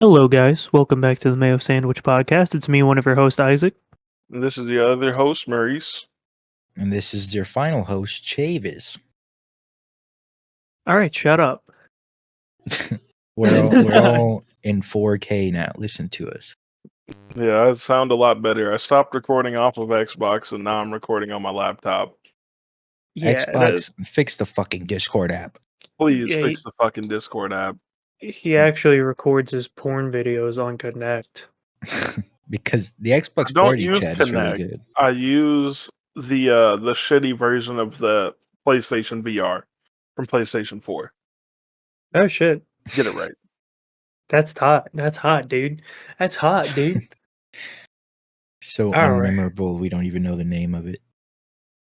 Hello, guys. Welcome back to the Mayo Sandwich podcast. It's me, one of your hosts, Isaac. And this is the other host, Maurice. And this is your final host, Chavis. All right, shut up. we're all in 4K now. Listen to us. Yeah, I sound a lot better. I stopped recording off of Xbox and now I'm recording on my laptop. Yeah, Xbox, fix the fucking Discord app. Please fix the fucking Discord app. he actually records his porn videos on Connect. Because the Xbox I don't party use chat Connect. is really good. I use the shitty version of the PlayStation VR from PlayStation 4. Oh shit. Get it right. That's hot. That's hot, dude. That's hot, dude. So All unmemorable, we don't even know the name of it.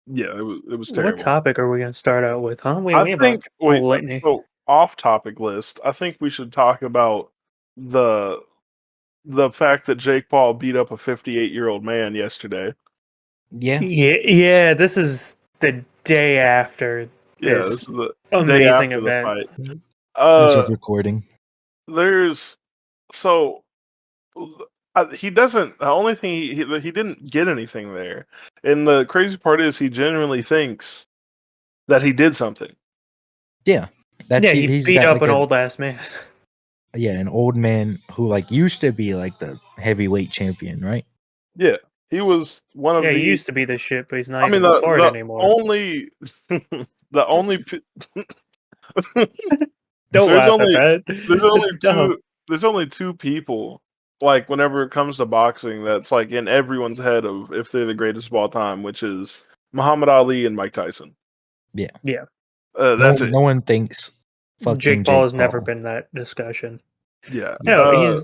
Yeah, it was terrible. What topic are we going to start out with, huh? I think so off topic list. I think we should talk about the fact that Jake Paul beat up a 58-year-old man yesterday. Yeah. This is the day after this is the amazing day after event. The fight. As of recording, he doesn't. The only thing he didn't get anything there, and the crazy part is he genuinely thinks that he did something. Yeah, he beat up an old ass man. Yeah, an old man who used to be the heavyweight champion, right? Yeah, he was one of. Yeah, he used to be the shit, but he's not even the Florida anymore. The only. Don't laugh at that. There's only two people. Whenever it comes to boxing, that's in everyone's head of if they're the greatest of all time, which is Muhammad Ali and Mike Tyson. Yeah. That's it. No one thinks. Jake Paul has never been that discussion. Yeah. No,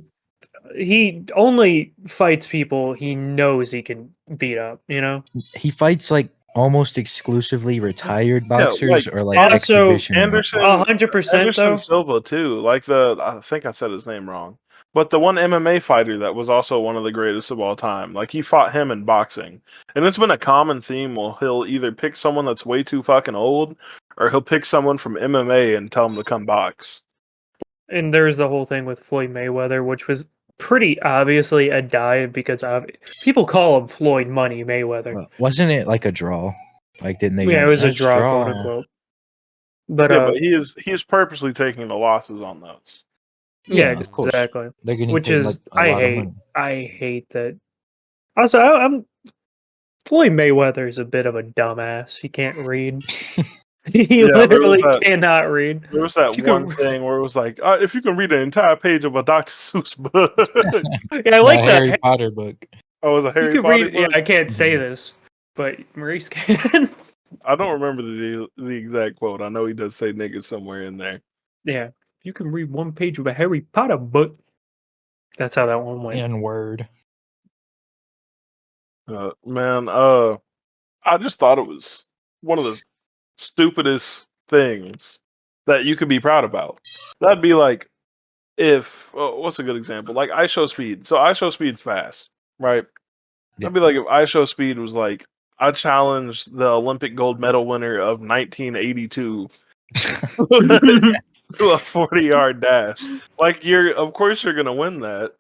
he only fights people he knows he can beat up. You know, he fights almost exclusively retired boxers or also exhibition. Anderson, 100% Anderson Silva too. I think I said his name wrong. But the one MMA fighter that was also one of the greatest of all time, he fought him in boxing. And it's been a common theme where he'll either pick someone that's way too fucking old, or he'll pick someone from MMA and tell him to come box. And there's the whole thing with Floyd Mayweather, which was pretty obviously a dive because people call him Floyd Money Mayweather. Wasn't it a draw? Didn't they? Yeah, it was a draw, quote unquote. But he is purposely taking the losses on those. Yeah, exactly. Which is I hate that. Also, Floyd Mayweather is a bit of a dumbass. He can't read. He literally cannot read. There was that one thing where it was if you can read an entire page of a Dr. Seuss book. Yeah, I like that Harry Potter book. Oh, it was a Harry Potter book? Yeah, I can't say this, but Maurice can. I don't remember the exact quote. I know he does say nigga somewhere in there. Yeah. You can read one page of a Harry Potter book. That's how that one went. N-word. Man, I just thought it was one of the stupidest things that you could be proud about. That'd be if what's a good example? I show speed. So I show speed's fast, right? Yeah. That'd be if I show speed was I challenged the Olympic gold medal winner of 1982 to a 40-yard dash. Of course you're gonna win that,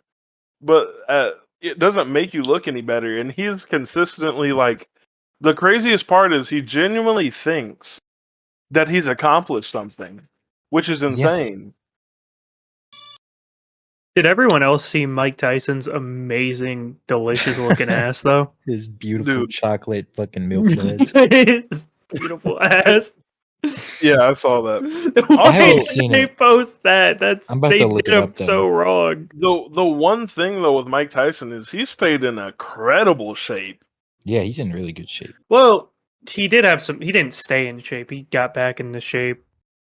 but it doesn't make you look any better. And he's consistently the craziest part is he genuinely thinks that he's accomplished something, which is insane. Did everyone else see Mike Tyson's amazing, delicious-looking ass, though? His beautiful chocolate fucking milk duds. His beautiful ass. Yeah, I saw that. I haven't seen they post that. They did him so wrong. The one thing though with Mike Tyson is he stayed in incredible shape. Yeah, he's in really good shape. Well, he did have some. He didn't stay in shape. He got back into shape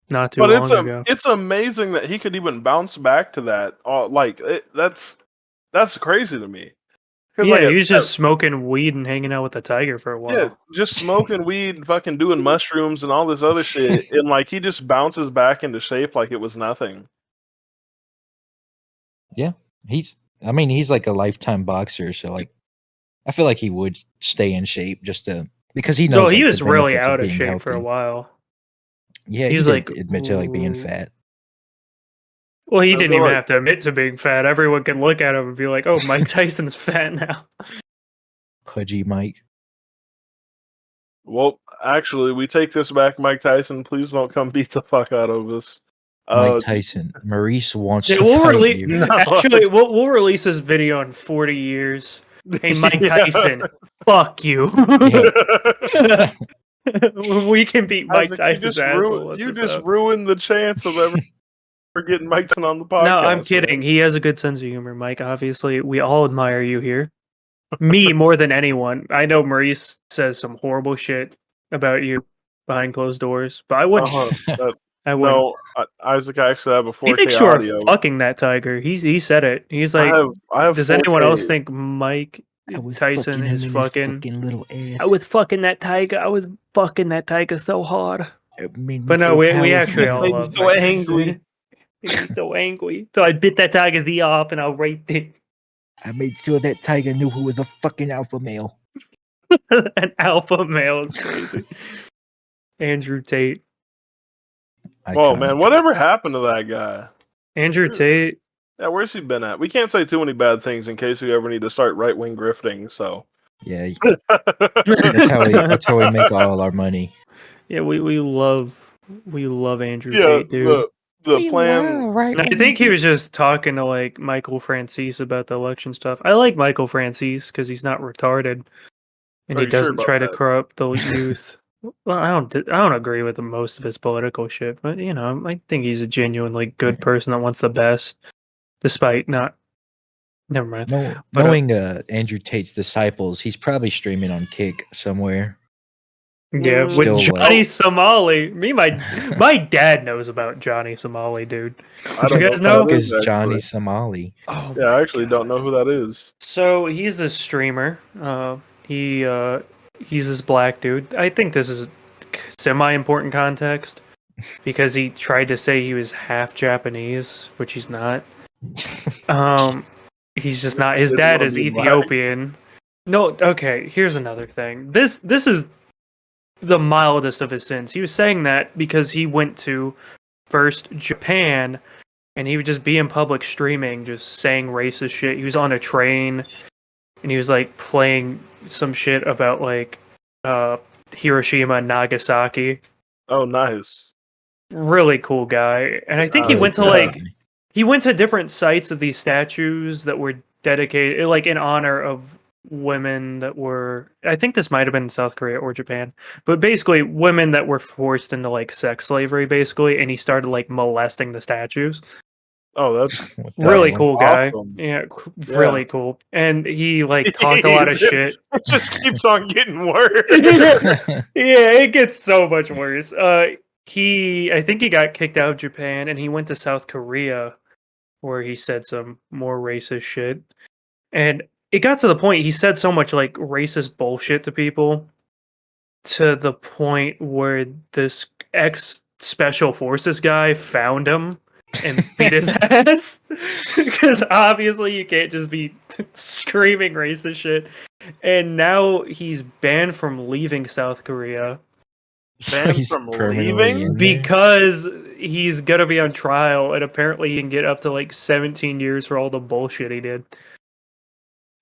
not too long ago. It's amazing that he could even bounce back to that. That's crazy to me. Yeah, he was just smoking weed and hanging out with the tiger for a while. Yeah, just smoking weed and fucking doing mushrooms and all this other shit. And he just bounces back into shape like it was nothing. Yeah, he's a lifetime boxer. So I feel like he would stay in shape because he knows. No, he was really out of shape healthy for a while. Yeah, he's admit to being fat. Well, he didn't even have to admit to being fat. Everyone can look at him and be like, "Oh, Mike Tyson's fat now." Pudgy Mike. Well, actually, we take this back, Mike Tyson. Please don't come beat the fuck out of us. Mike Tyson. Maurice wants to we'll fight you. No. Actually, we'll release this video in 40 years. Hey, Mike Tyson, fuck you. We can beat Mike Tyson's asshole. You just ruined the chance of ever getting Mike Tyson on the podcast. No, I'm kidding. Man. He has a good sense of humor, Mike. Obviously, we all admire you here. Me more than anyone. I know Maurice says some horrible shit about you behind closed doors, but I wouldn't. I wouldn't. No, Isaac actually have a 4K he thinks you're fucking that tiger. He said it. He's like, I have does 4K. Anyone else think Mike Tyson is fucking little ass. I was fucking that tiger. I was fucking that tiger so hard. But no, we actually all love so angry. He's so angry. So I bit that tiger's ear off and I raped it. I made sure that tiger knew who was a fucking alpha male. An alpha male is crazy. Andrew Tate. Whoa, man, whatever happened to that guy? Andrew Tate. Yeah, where's he been at? We can't say too many bad things in case we ever need to start right-wing grifting, so. Yeah. that's how we make all our money. Yeah, we love Andrew Tate, dude. The plan. Right. I think he was just talking to like Michael Francis about the election stuff. I like Michael Francis because he's not retarded, and he doesn't try to corrupt the youth. Well, I don't agree with most of his political shit, but you know, I think he's a genuinely good person that wants the best, despite not. Never mind. Knowing Andrew Tate's disciples, he's probably streaming on Kick somewhere. Yeah, with Johnny Somali. My dad knows about Johnny Somali, dude. Did you guys know? Is Johnny Somali? Oh, yeah, I actually don't know who that is. So he's a streamer. He's this black dude. I think this is semi-important context because he tried to say he was half Japanese, which he's not. He's just not. His dad is Ethiopian. No, okay. Here's another thing. This is the mildest of his sins. He was saying that because he went to first Japan and he would just be in public streaming, just saying racist shit. He was on a train and he was like playing some shit about like Hiroshima and Nagasaki. Oh, nice. Really cool guy. And I think he went to different sites of these statues that were dedicated like in honor of women that were, I think this might have been in South Korea or Japan, but basically women that were forced into like sex slavery basically, and he started like molesting the statues. Oh, that's really cool guy. Awesome. Yeah, really cool. And he like talked a lot of shit. It just keeps on getting worse. Yeah, it gets so much worse. I think he got kicked out of Japan and he went to South Korea where he said some more racist shit. And it got to the point he said so much like racist bullshit to people to the point where this ex-special forces guy found him and beat his ass. Because obviously you can't just be screaming racist shit. And now he's banned from leaving South Korea. Banned from leaving? Because he's going to be on trial and apparently he can get up to like 17 years for all the bullshit he did.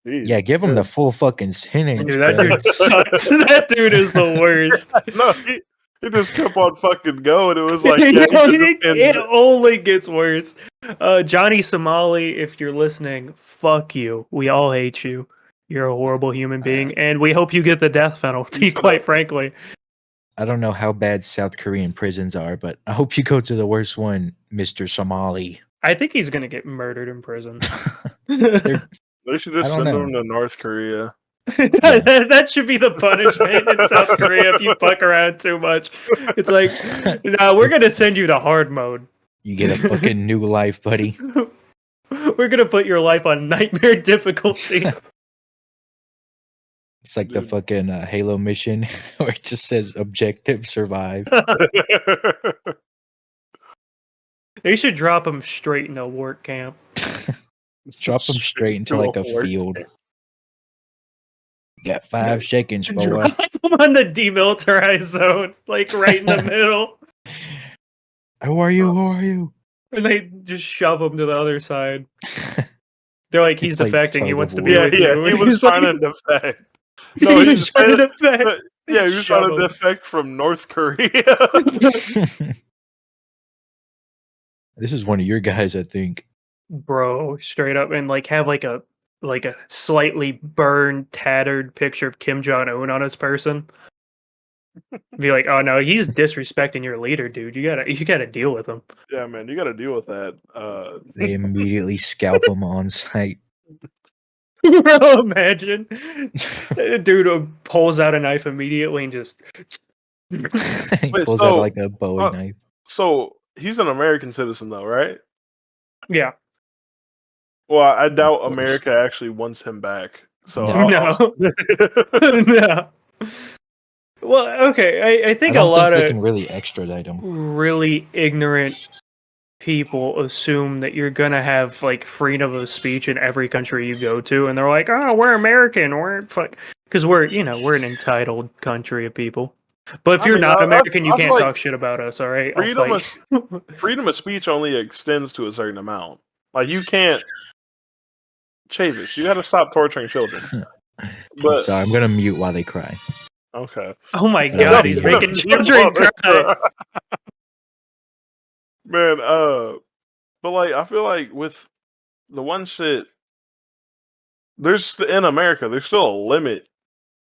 Jeez. Yeah, give him the full fucking sentence. Dude, that dude sucks. That dude is the worst. No, he just kept on fucking going. It was like, it only gets worse. Johnny Somali, if you're listening, fuck you. We all hate you. You're a horrible human being, and we hope you get the death penalty, quite frankly. I don't know how bad South Korean prisons are, but I hope you go to the worst one, Mr. Somali. I think he's going to get murdered in prison. They should just send him to North Korea. That should be the punishment in South Korea if you fuck around too much. It's like, no, we're going to send you to hard mode. You get a fucking new life, buddy. We're going to put your life on nightmare difficulty. It's like the fucking Halo mission where it just says objective survive. They should drop him straight in a work camp. Drop him straight into like a field. You got 5 seconds, boy. Drop him on the demilitarized zone, like right in the middle. Who are you? Who are you? And they just shove him to the other side. They're like, he's defecting. He wants to be with you. Yeah, he was trying to defect. No, he was trying to defect. Yeah, he was trying to defect from North Korea. This is one of your guys, I think. Bro, straight up, and like have like a slightly burned, tattered picture of Kim Jong-un on his person. Be like, oh no, he's disrespecting your leader, dude. You gotta deal with him. Yeah, man, you gotta deal with that. They immediately scalp him on site. Bro, imagine. Dude pulls out a knife immediately and just pulls out like a Bowie knife. So he's an American citizen though, right? Yeah. Well, I doubt America actually wants him back. So no. No. Well, okay. I think a lot of they can really extradite him. Really ignorant people assume that you're gonna have like freedom of speech in every country you go to, and they're like, "Oh, we're American, because we're an entitled country of people." But if you're not American, you can't talk shit about us. All right, freedom of speech only extends to a certain amount. Like you can't, Chavis, you got to stop torturing children. But sorry, I'm gonna mute while they cry. Okay. Oh my god, he's making children cry. Man, but like I feel like with the one shit, in America, there's still a limit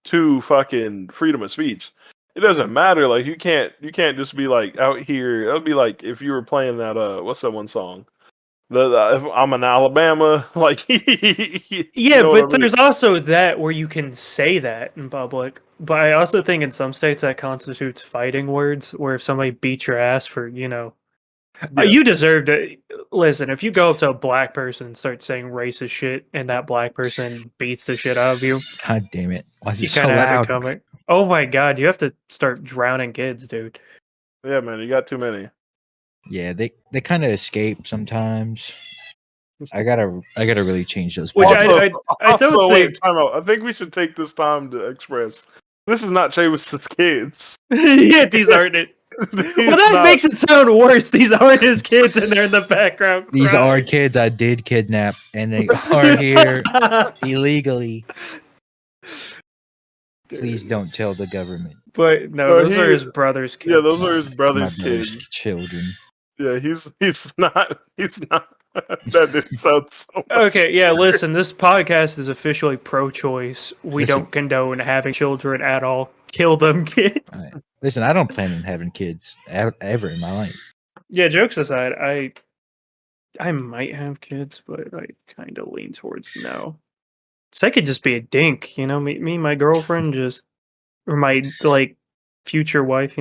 to fucking freedom of speech. It doesn't matter. Like you can't just be like out here. It would be like if you were playing that what's that one song? If I'm in Alabama, like yeah, but there's also that where you can say that in public. But I also think in some states that constitutes fighting words, where if somebody beats your ass for, you deserve to listen. If you go up to a black person and start saying racist shit, and that black person beats the shit out of you, god damn it! Why is it so loud? Oh my god, you have to start drowning kids, dude. Yeah, man, you got too many. Yeah, they kind of escape sometimes. I gotta really change those. Which I don't think. Wait, time out. I think we should take this time to express this is not Chavis's kids. Yeah, these aren't it. Well, that makes it sound worse. These aren't his kids, and they're in the background. These are kids I did kidnap, and they are here illegally. Please don't tell the government. But no, those are his brother's kids. Yeah, those are his brother's kids. Children. Yeah, he's not. That didn't sound so much. Okay, yeah, listen, this podcast is officially pro-choice. We don't condone having children at all. Kill them, kids. Right. Listen, I don't plan on having kids ever in my life. Yeah, jokes aside, I might have kids, but I kind of lean towards no. Because I could just be a dink, me and my girlfriend or my, future wife,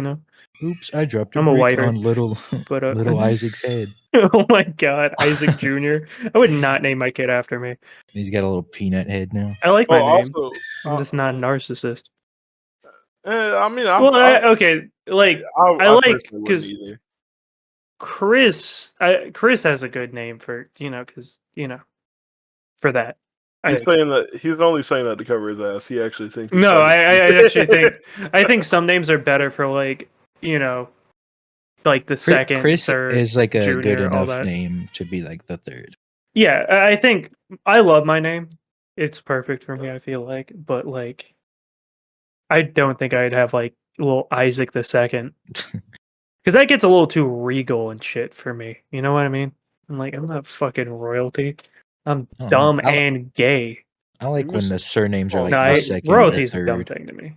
Oops, I dropped I'm a white on little Isaac's head. Oh my god, Isaac Jr. I would not name my kid after me. He's got a little peanut head now. I like my name. I'm just not a narcissist. I mean, because Chris has a good name for for that. He's only saying that to cover his ass. He actually thinks. No, I actually think some names are better for the second, Chris third, is like a junior, good enough name to be like the third. Yeah, I think I love my name. It's perfect for me. I feel like, but I don't think I'd have little Isaac the second, because that gets a little too regal and shit for me. You know what I mean? I'm not fucking royalty. I'm dumb and gay. I like when the surnames are the second. Royalty's a dumb thing to me.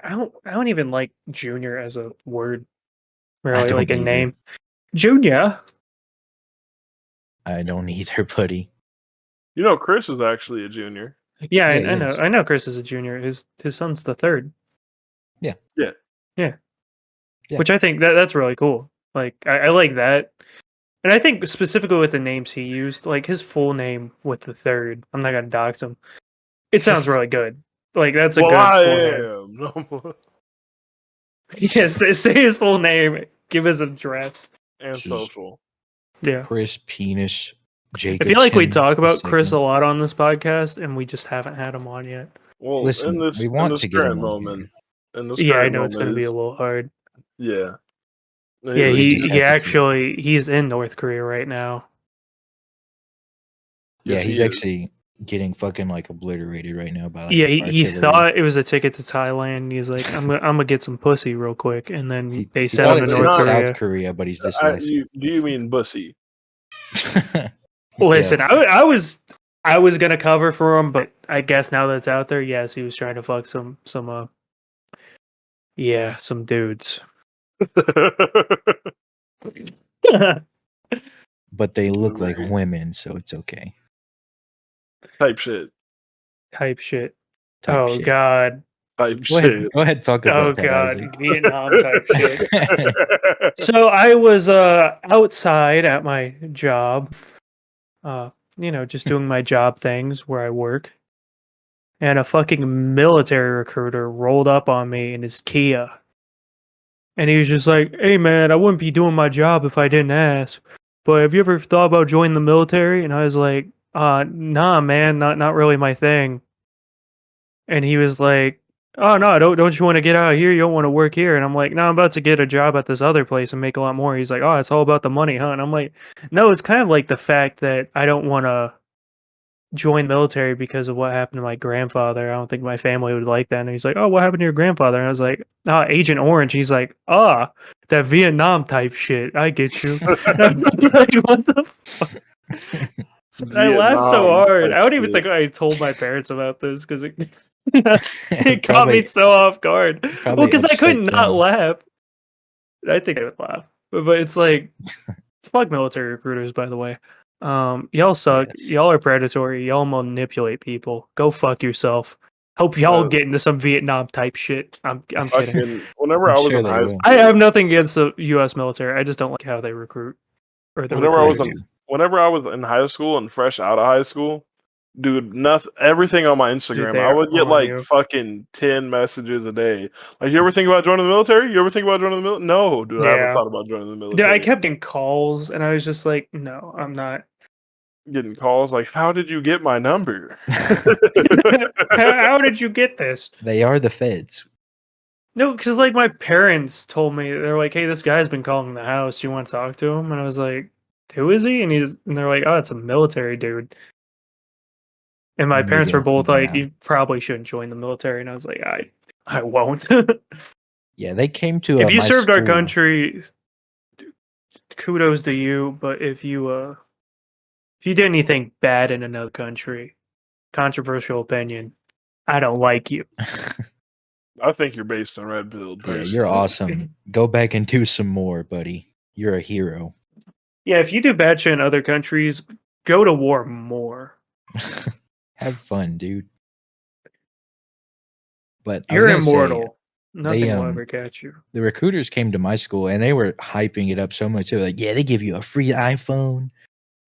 I don't even like junior as a word. Really, like a name. Junior. I don't either, buddy. Chris is actually a junior. Yeah, I know Chris is a junior. His son's the third. Yeah. Which I think that's really cool. I like that. And I think specifically with the names he used, his full name with the third, I'm not gonna dox him. It sounds really good. That's a good full name. Yes, say his full name, give his address. And social. Yeah. Chris Penis Jacob. I feel like we talk about Chris a lot on this podcast, and we just haven't had him on yet. Well, listen, we want to get him moment. I know it's going to be a little hard. Yeah. Yeah, he's in North Korea right now. Yeah, he's actually getting fucking like obliterated right now by like he thought it was a ticket to Thailand. He's like, I'm gonna get some pussy real quick, and then they sent him to North Korea. South Korea, but he's dyslexic. Do you mean bussy? Listen, I was gonna cover for him, but I guess now that it's out there, yes, he was trying to fuck some dudes. But they look like women, so it's okay. Type shit. Oh god. Type shit. Go ahead, talk about that. Oh god, Isaac. Vietnam type shit. So I was outside at my job, just doing my job things where I work, and a fucking military recruiter rolled up on me in his Kia. And he was just like, "Hey man, I wouldn't be doing my job if I didn't ask. But have you ever thought about joining the military?" And I was like, nah, man, not really my thing." And he was like, "Oh no, don't you want to get out of here? You don't want to work here?" And I'm like, "No, I'm about to get a job at this other place and make a lot more." He's like, "Oh, it's all about the money, huh?" And I'm like, "No, it's kind of like the fact that I don't want to join the military because of what happened to my grandfather. I don't think my family would like that." And he's like, "Oh, what happened to your grandfather?" And I was like, Agent Orange." He's like, that Vietnam type shit. I get you. I'm like, what the fuck? I laughed so hard. I don't even think I told my parents about this because it caught me so off guard. Well, because I could not laugh. I think I would laugh. But it's like, fuck military recruiters, by the way. Y'all suck. Yes. Y'all are predatory. Y'all manipulate people. Go fuck yourself. Hope y'all get into some Vietnam type shit. I'm kidding. Whenever I was in high school, I have nothing against the U.S. military. I just don't like how they recruit. Whenever I was in high school and fresh out of high school, dude, everything on my Instagram, I would get like fucking 10 messages a day. Like, you ever think about joining the military? You ever think about joining the military? No, dude, I haven't thought about joining the military. Yeah, I kept getting calls, and I was just like, no, I'm not. Getting calls like, how did you get my number? How did you get this? They are the feds. No, because like my parents told me, they're like, "Hey, this guy's been calling the house. Do you want to talk to him?" And I was like, "Who is he?" And they're like, "Oh, it's a military dude." And my parents were both like, "You probably shouldn't join the military." And I was like, I won't. Yeah, they came to. If you served our country, kudos to you. But if you did anything bad in another country, controversial opinion, I don't like you. I think you're based on red pill. Yeah, you're awesome. Go back and do some more, buddy. You're a hero. Yeah, if you do bad shit in other countries, go to war more. Have fun, dude. But you're immortal. Nothing will ever catch you. The recruiters came to my school and they were hyping it up so much. They were like, "Yeah, they give you a free iPhone,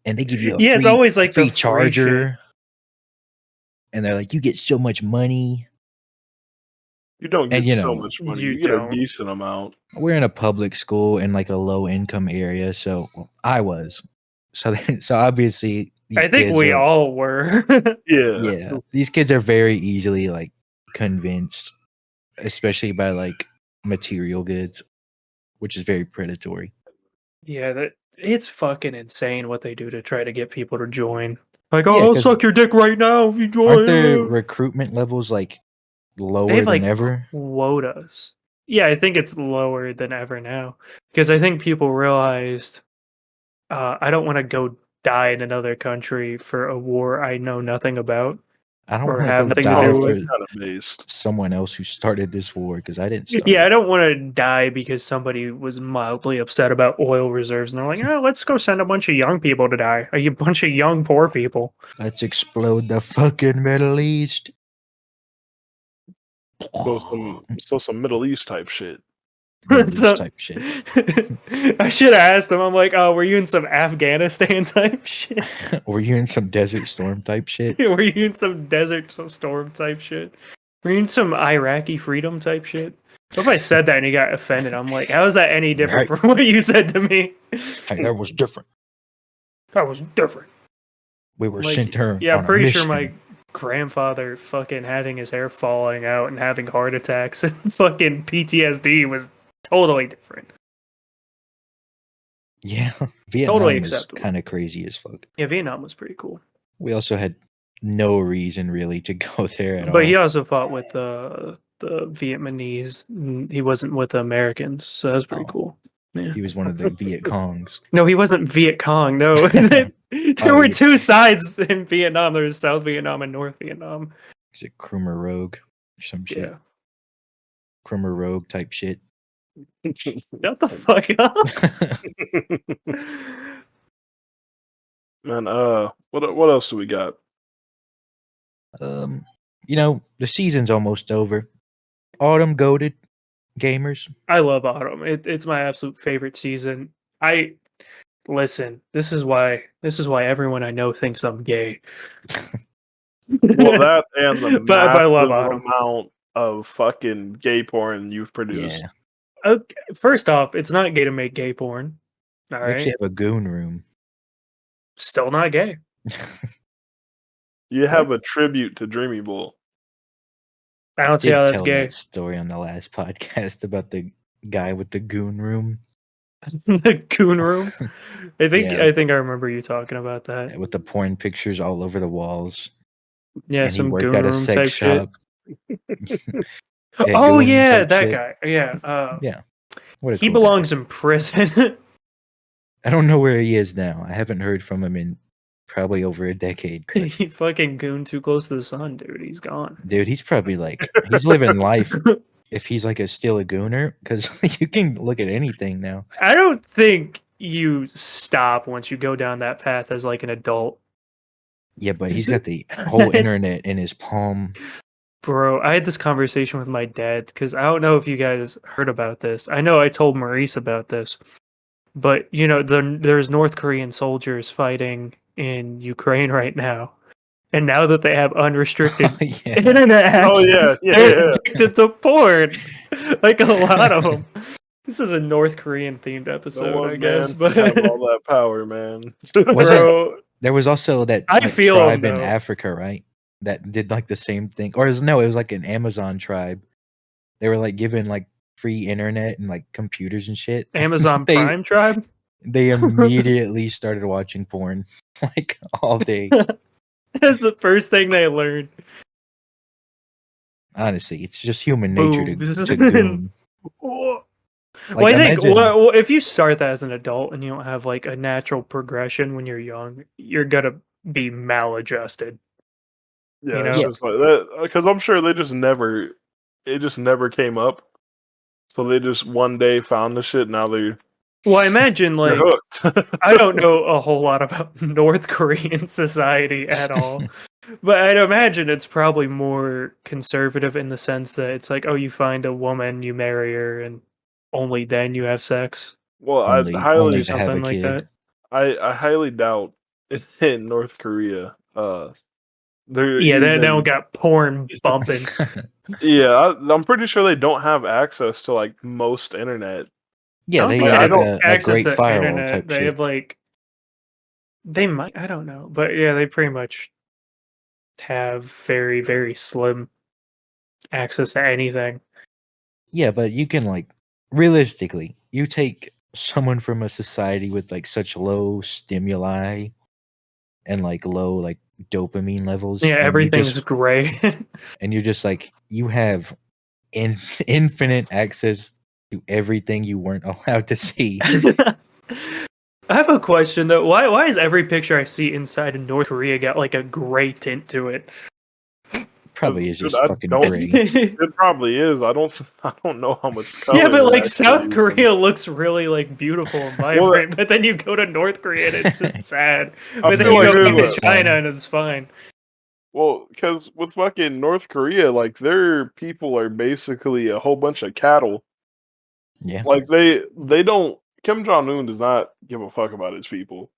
and they give you a it's always like free charger." And they're like, "You get so much money." You don't get so much money. You get a decent amount. We're in a public school in like a low income area, so I was. So obviously, I think we all were. Yeah. These kids are very easily like convinced, especially by like material goods, which is very predatory. Yeah, it's fucking insane what they do to try to get people to join. Like, I'll suck your dick right now if you join. Aren't their recruitment levels like lower than ever? Quotas. Yeah, I think it's lower than ever now because I think people realized I don't want to go die in another country for a war I know nothing about. I don't want to have nothing to do with someone else who started this war because I didn't start. Yeah, I don't want to die because somebody was mildly upset about oil reserves and they're like, "Oh, let's go send a bunch of young people to die. A bunch of young poor people. Let's explode the fucking Middle East." So some Middle East type shit. Type shit. I should have asked him. I'm like, "Oh, were you in some Afghanistan type shit? Were you in some Desert Storm type shit? Were you in some Desert Storm type shit? Were you in some Iraqi freedom type shit?" So if I said that and he got offended, I'm like, "How is that any different from what you said to me?" Hey, that was different. That was different. We were sent here. Yeah, I'm pretty sure my grandfather fucking having his hair falling out and having heart attacks and fucking PTSD was totally different. Yeah, Vietnam Totally was acceptable. kind of crazy as fuck. Yeah, Vietnam was pretty cool. We also had no reason really to go there at all. But he also fought with the Vietnamese. He wasn't with the Americans, so that was pretty cool. Yeah. He was one of the Viet Congs. No, he wasn't Viet Cong. No, there were two sides in Vietnam. There was South Vietnam and North Vietnam. Is it Khmer Rogue or some shit? Yeah. Khmer Rogue type shit. Shut the fuck up. Man, what else do we got? The season's almost over. Autumn goated gamers. I love autumn. It's my absolute favorite season. Listen. This is why everyone I know thinks I'm gay. Well, that and the but I love autumn. amount of fucking gay porn you've produced. Yeah. Okay, first off, it's not gay to make gay porn. All right. You have a goon room. Still not gay. You have a tribute to Dreamy Bull. I don't see how that's gay. That story on the last podcast about the guy with the goon room. The goon room. I think I remember you talking about that. With the porn pictures all over the walls. Yeah, and some he worked goon at a room sex type shop. Oh yeah, that guy. Yeah. Yeah. He belongs in prison. I don't know where he is now. I haven't heard from him in probably over a decade. He fucking gooned too close to the sun, dude. He's gone. Dude, he's probably he's living life if he's still a gooner, because you can look at anything now. I don't think you stop once you go down that path as an adult. Yeah, but he's got the whole internet in his palm. Bro, I had this conversation with my dad because I don't know if you guys heard about this. I know I told Maurice about this, but there's North Korean soldiers fighting in Ukraine right now, and now that they have unrestricted internet access, they're addicted to porn. A lot of them. This is a North Korean themed episode, I guess. But have all that power, man. Bro, there was also that tribe in Africa, right? That did the same thing, or it was an Amazon tribe. They were given free internet and computers and shit. Amazon Prime tribe. They immediately started watching porn all day. That's the first thing they learned. Honestly, it's just human nature to goon. Well, I think if you start that as an adult and you don't have a natural progression when you're young, you're gonna be maladjusted. Yeah, it's just like that, because I'm sure it just never came up. So they just one day found the shit. Now they're I imagine hooked. I don't know a whole lot about North Korean society at all, but I'd imagine it's probably more conservative in the sense that it's you find a woman, you marry her, and only then you have sex. Well, I highly something like that. I highly doubt in North Korea. They don't got porn bumping. Yeah, I'm pretty sure they don't have access to most internet. Yeah, they have a great firewall internet. Type they shit. Have they might, I don't know, but yeah, they pretty much have very, very slim access to anything. Yeah, but you can realistically, you take someone from a society with such low stimuli and low dopamine levels. Yeah, everything's gray. And you're just you have infinite access to everything you weren't allowed to see. I have a question though. Why is every picture I see inside of North Korea got a gray tint to it? Probably is just fucking gray. It probably is. I don't know how much color. Yeah, but South Korea looks really beautiful and vibrant, but then you go to North Korea and it's just sad. But then you go back to China and it's fine. Well, because with fucking North Korea, their people are basically a whole bunch of cattle. Yeah. They don't. Kim Jong-un does not give a fuck about his people.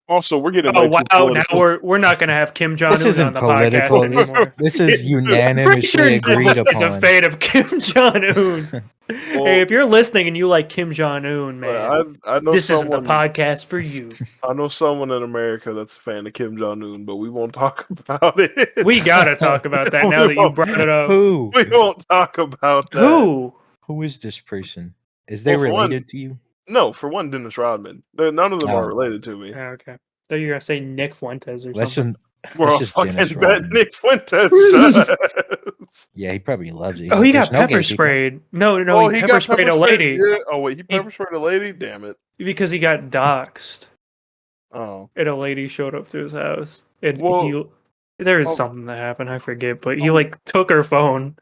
Also, we're getting. Oh wow! Now we're not going to have Kim Jong-un on the podcast anymore. This is unanimously agreed upon. It's a fate of Kim Jong-un. Hey, if you're listening and you like Kim Jong-un, man, I know this isn't the podcast for you. I know someone in America that's a fan of Kim Jong-un, but we won't talk about it. We gotta talk about that now that you brought it up. Who? We won't talk about that. Who is this person? Is they related to you? No, for one, Dennis Rodman. None of them are related to me. Okay. So you're gonna say Nick Fuentes or Let's something? Well, just fucking Dennis bet Rodman. Nick Fuentes does. Yeah, he probably loves it. Oh, he got There's no pepper gay people. sprayed. No, Oh, he he pepper got sprayed a lady Yeah. Oh wait, he pepper sprayed a lady. Damn it. because he got doxxed, Oh, and a lady showed up to his house, and well, there was oh, something that happened. I forget, but he like took her phone.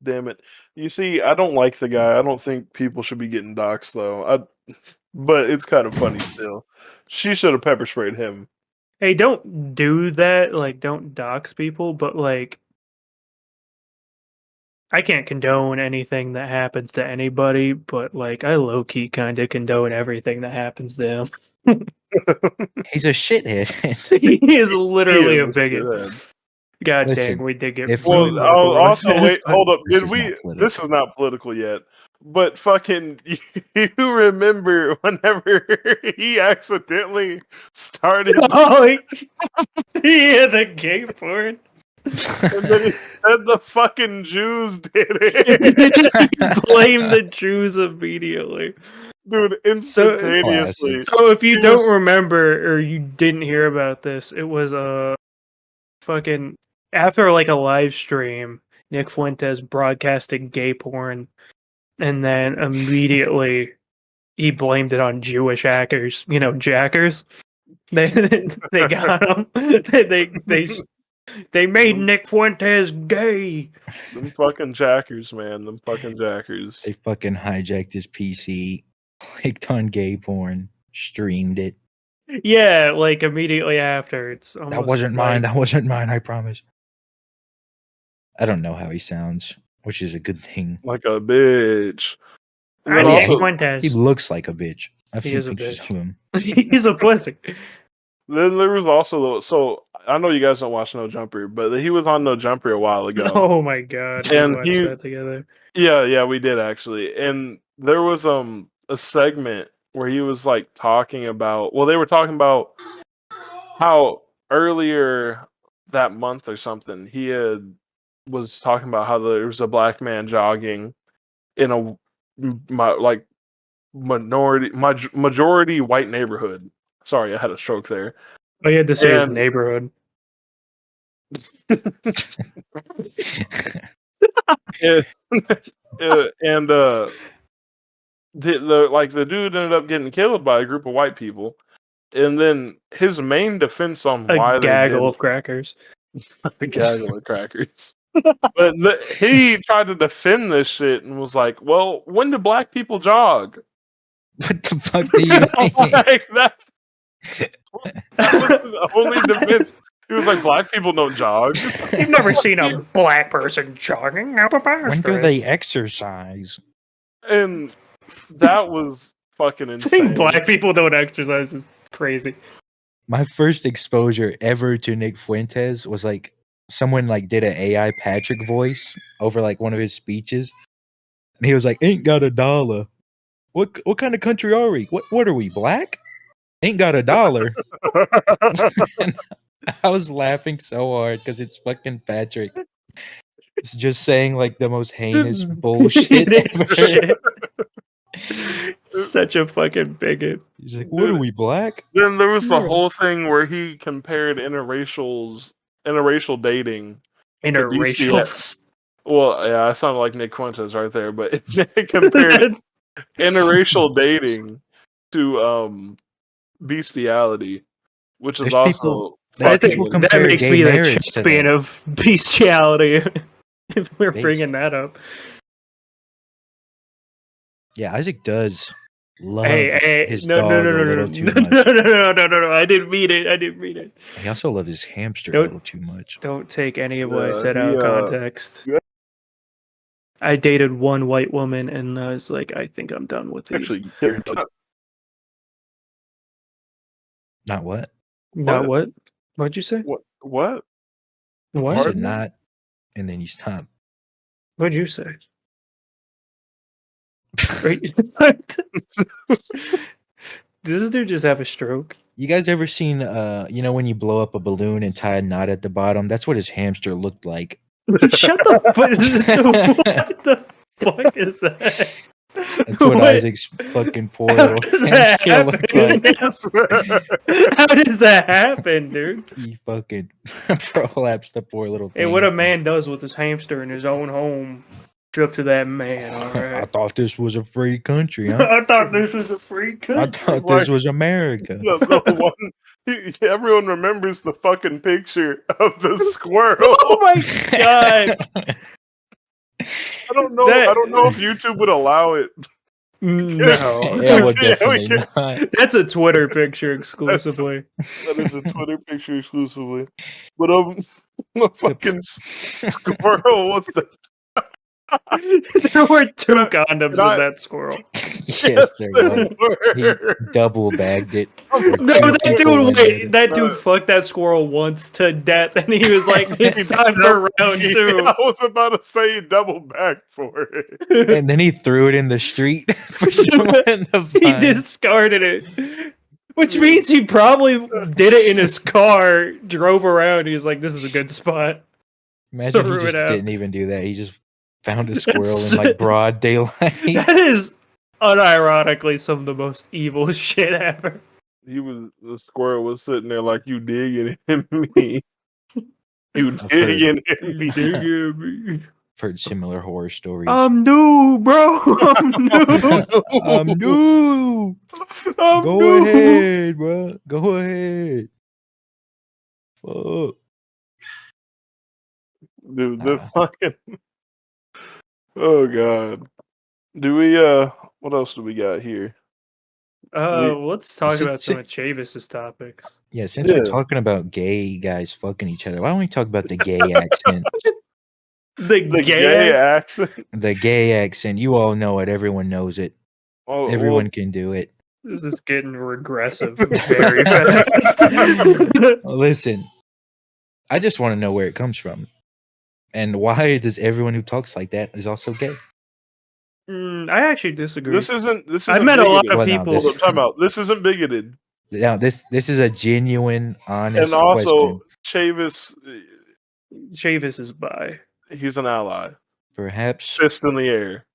damn it. You see, I don't like the guy. I don't think people should be getting doxxed though. But it's kind of funny still. She should have pepper sprayed him. Hey, don't do that. Like, don't dox people, but like, I can't condone anything that happens to anybody, but like, I low key kind of condone everything that happens to him. He's a shithead. He is literally a bigot. Shithead. God Listen, dang, we did get if Well, political. also wait, hold up. This Did is we? not political. This is not political yet. But fucking, you remember whenever he accidentally started Oh, yeah, the gay porn. and then he said the fucking Jews did it. Blame the Jews immediately. Dude, instantaneously. So if you don't remember or you didn't hear about this, it was fucking after like a live stream, Nick Fuentes broadcasted gay porn, and then immediately he blamed it on Jewish hackers. You know, jackers. They got him. They made Nick Fuentes gay. Them fucking jackers, man. Them fucking jackers. They fucking hijacked his PC, clicked on gay porn, streamed it. Yeah, like immediately after. It's almost That wasn't mine. That wasn't mine. I promise. I don't know how he sounds, which is a good thing. Like a bitch. He looks like a bitch. I've seen pictures of him. He's a pussy. Then there was also I know you guys don't watch No Jumper, but he was on No Jumper a while ago. Oh my god, and we watched that together. Yeah, we did actually. And there was a segment where he was like talking about. Well, they were talking about how earlier that month or something he was talking about how there was a black man jogging in a majority white neighborhood. Sorry, I had a stroke there. Oh, you had to say his neighborhood. And the dude ended up getting killed by a group of white people, and then his main defense on why they gaggle of crackers, a gaggle of crackers. But he tried to defend this shit and was like, "Well, when do black people jog?" What the fuck do you mean? Like that was his only defense. He was like, "Black people don't jog." You've never seen a black person jogging. When do they exercise? And that was fucking insane. Saying black people don't exercise is crazy. My first exposure ever to Nick Fuentes was like someone like did an AI Patrick voice over like one of his speeches, and he was like, "Ain't got a dollar. What kind of country are we? What are we, black? Ain't got a dollar." I was laughing so hard because it's fucking Patrick. It's just saying like the most heinous bullshit ever. Such a fucking bigot. He's like, "What are we, black?" Then there was the whole thing where he compared interracial dating. Interracials. Well, yeah, I sound like Nick Fuentes right there, but it compared interracial dating to bestiality, which is also. I think that makes me the champion of bestiality. If we're bringing that up. Yeah, Isaac does love his dog a little too much. No. I didn't mean it. He also loves his hamster a little too much. Don't take any of what I said out of context. I dated one white woman and I was like, I think I'm done with these. Actually, not what? Not what? What'd you say? What? You said not, and then you stopped. What'd you say? Does this dude just have a stroke? You guys ever seen when you blow up a balloon and tie a knot at the bottom? That's what his hamster looked like. Shut the fuck! What the fuck is that? That's what Isaac's fucking poor little hamster looked like. How does that happen, dude? He fucking prolapsed the poor little thing. Hey, what a man does with his hamster in his own home. Up to that man, all right. I thought this was a free country, huh? I thought this was a free country. I thought this was America. Everyone remembers the fucking picture of the squirrel. Oh my god! I don't know. I don't know if YouTube would allow it. No, yeah, well, definitely not. That's a Twitter picture exclusively. That is a Twitter picture exclusively. But a fucking squirrel with the. There were 2 condoms in that squirrel. Yes, there were. He double bagged it. No, that dude fucked that squirrel once to death, and he was like, "It's time for round 2." I was about to say he double bagged for it, and then he threw it in the street for someone to find. He discarded it. Which means he probably did it in his car, drove around. He was like, "This is a good spot." Imagine he just didn't even do that. He just found a squirrel in like broad daylight. That is unironically some of the most evil shit ever. The squirrel was sitting there like, "You digging in me? You digging in me? I've heard similar horror stories. I'm new, bro. I'm new. I'm new. Go ahead, bro. Go ahead. Fuck. Dude, the fucking. Oh god. Do we what else do we got here? Let's talk about some of Chavis's topics. Yeah, since we're talking about gay guys fucking each other, why don't we talk about the gay accent? The gay accent? The gay accent. You all know it. Everyone knows it. Oh, everyone can do it. This is getting regressive very fast. Listen, I just want to know where it comes from. And why does everyone who talks like that is also gay? I actually disagree. This isn't. I've met a lot of people. I'm talking about. This isn't bigoted. Yeah, this is a genuine, honest and also, question. Chavis is bi. He's an ally. Perhaps. Fist in the air.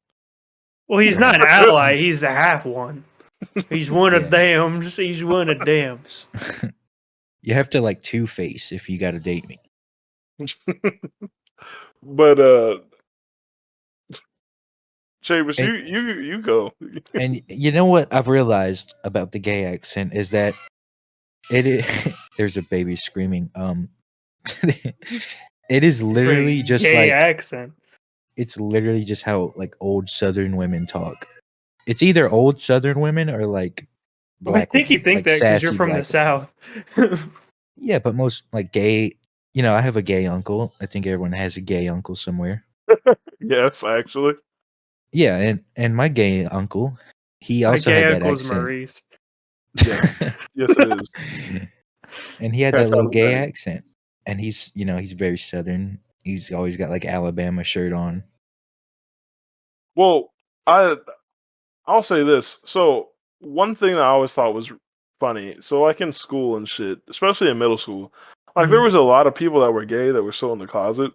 Well, he's not an ally. He's a half one. He's one of them's. He's one of them's. You have to like two-face if you got to date me. But Chavis, you go. And you know what I've realized about the gay accent is that it is. There's a baby screaming. It is literally just gay like accent. It's literally just how like old Southern women talk. It's either old Southern women or like black. I think you think that because you're from the South. Yeah, but most like gay. You know, I have a gay uncle. I think everyone has a gay uncle somewhere. Yes, actually. Yeah, and my gay uncle, he also had that accent. Maurice. Yes, yes, it is. And he had that little gay accent, and he's very Southern. He's always got like Alabama shirt on. Well, I'll say this. So one thing that I always thought was funny. So like in school and shit, especially in middle school, like there was a lot of people that were gay that were still in the closet.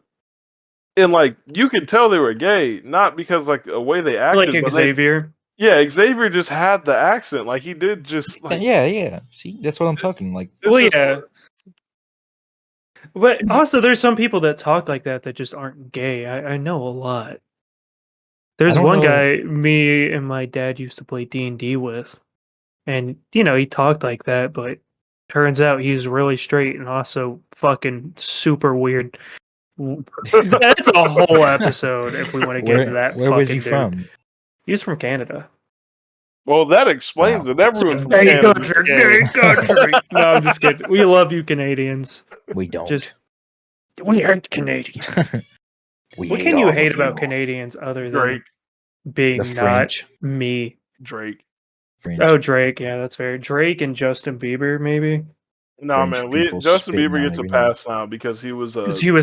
And like you could tell they were gay, not because like the way they acted, like Xavier. Xavier just had the accent. Like he did just like yeah. See, that's what I'm talking like. Well, yeah. But also there's some people that talk like that just aren't gay. I know a lot. There's one guy me and my dad used to play D&D with. And he talked like that, but turns out he's really straight and also fucking super weird. That's a whole episode if we want to get into that. Where was he from? He's from Canada. Well, that explains it. Everyone's from Canada. No, I'm just kidding. We love you, Canadians. We don't. We hate Canadians. What can you hate about Canadians other than Drake being not me? Drake. French. Oh, Drake. Yeah, that's fair. Drake and Justin Bieber, maybe. No, man. Justin Bieber gets a pass now because he was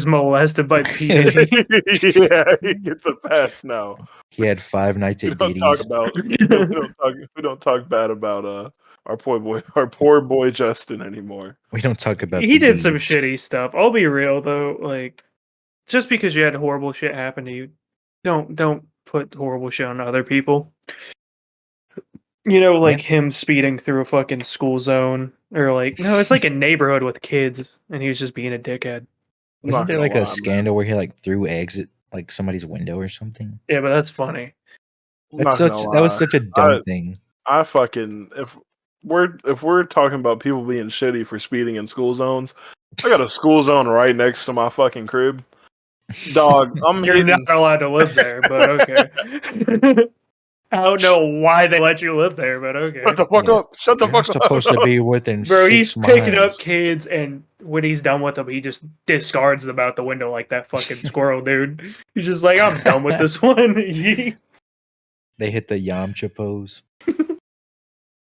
molested by Peter. Yeah, he gets a pass now. He had 5 nights at We don't talk bad about our poor boy Justin anymore. We don't talk about. He did some shitty stuff. I'll be real though. Like, just because you had horrible shit happen to you, don't put horrible shit on other people. You know, like him speeding through a fucking school zone, or like no, it's like a neighborhood with kids, and he was just being a dickhead. Wasn't there like a scandal where he like threw eggs at like somebody's window or something? Yeah, but that's funny. That was such a dumb thing. I fucking if we're talking about people being shitty for speeding in school zones, I got a school zone right next to my fucking crib. Dog, You're not allowed to live there, but okay. I don't know why they let you live there, but okay. Shut the fuck up! Shut the fuck up! Supposed to be within Bro, 6 he's picking miles. up kids, and when he's done with them, he just discards them out the window like that fucking squirrel, dude. He's just like, I'm done with this one. They hit the Yamcha pose.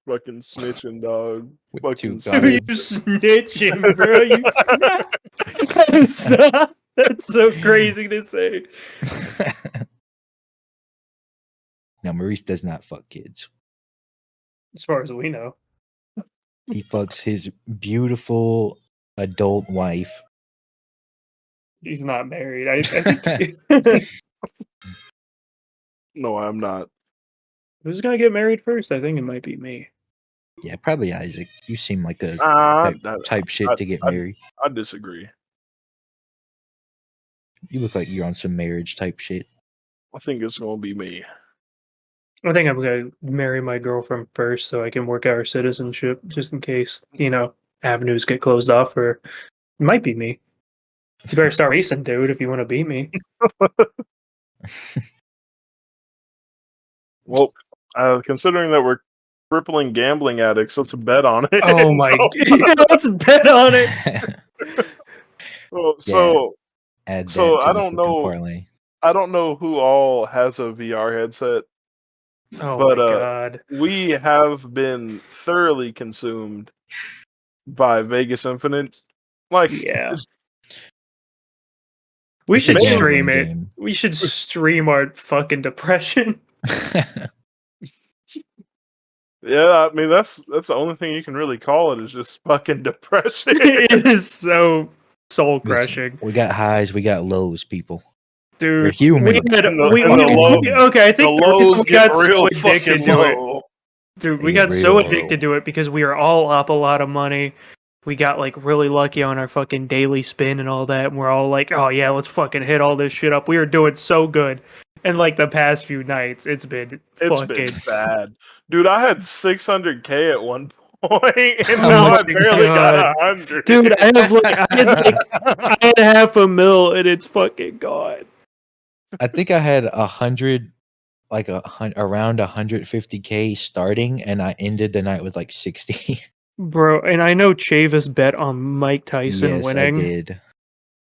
Fucking snitching, dog. Fucking you snitching, bro. That's so crazy to say. Now, Maurice does not fuck kids. As far as we know. He fucks his beautiful adult wife. He's not married. I think. No, I'm not. Who's gonna get married first? I think it might be me. Yeah, probably Isaac. You seem like a type shit to get married. I disagree. You look like you're on some marriage type shit. I think it's gonna be me. I think I'm gonna marry my girlfriend first so I can work out our citizenship, just in case, avenues get closed off, or it might be me. You better start racing, dude, if you want to beat me. Well, considering that we're crippling gambling addicts, let's bet on it. Oh my god, let's bet on it. So I don't know. I don't know who all has a VR headset. Oh my god. We have been thoroughly consumed by Vegas Infinite. Like, yeah. We should stream it. Game. We should stream our fucking depression. Yeah, I mean that's the only thing you can really call it is just fucking depression. It is so soul crushing. We got highs, we got lows, people. Dude, we're human. Okay, I think the reason we got so addicted to it. Dude, we got so addicted to it because we are all up a lot of money. We got like really lucky on our fucking daily spin and all that. And we're all like, oh yeah, let's fucking hit all this shit up. We were doing so good. And like the past few nights, it's been bad. Dude, I had 600K at one point, and now I barely got 100. Dude, I had $500,000 and it's fucking gone. I think I had 100, like around 150K starting, and I ended the night with like 60. Bro, and I know Chavis bet on Mike Tyson winning. I did.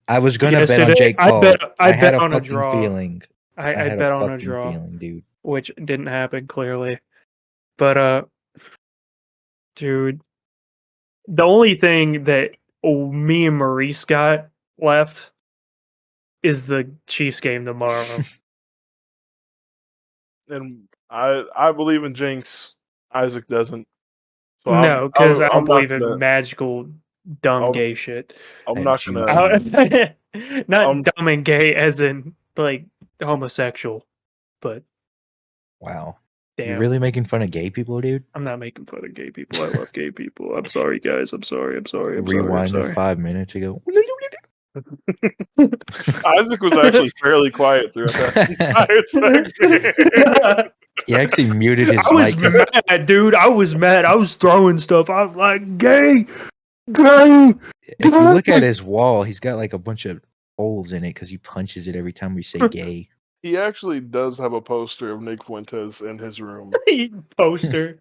I was gonna bet on Jake Paul. I bet on a draw. Feeling. I bet on a draw, dude. Which didn't happen clearly. But dude, the only thing that me and Maurice got left is the Chiefs game tomorrow. And I believe in Jinx. Isaac doesn't. So no, because I don't believe in magical dumb gay shit. I'm not gonna. Not dumb and gay as in like homosexual, but wow. Damn. You're really making fun of gay people, dude? I'm not making fun of gay people. I love gay people. I'm sorry, guys. I'm sorry. Rewind to 5 minutes ago. Isaac was actually fairly quiet throughout that entire segment. He actually muted his mic. I was mad, dude. I was mad. I was throwing stuff. I was like, gay. If you look at his wall, he's got like a bunch of holes in it because he punches it every time we say gay. He actually does have a poster of Nick Fuentes in his room. Poster.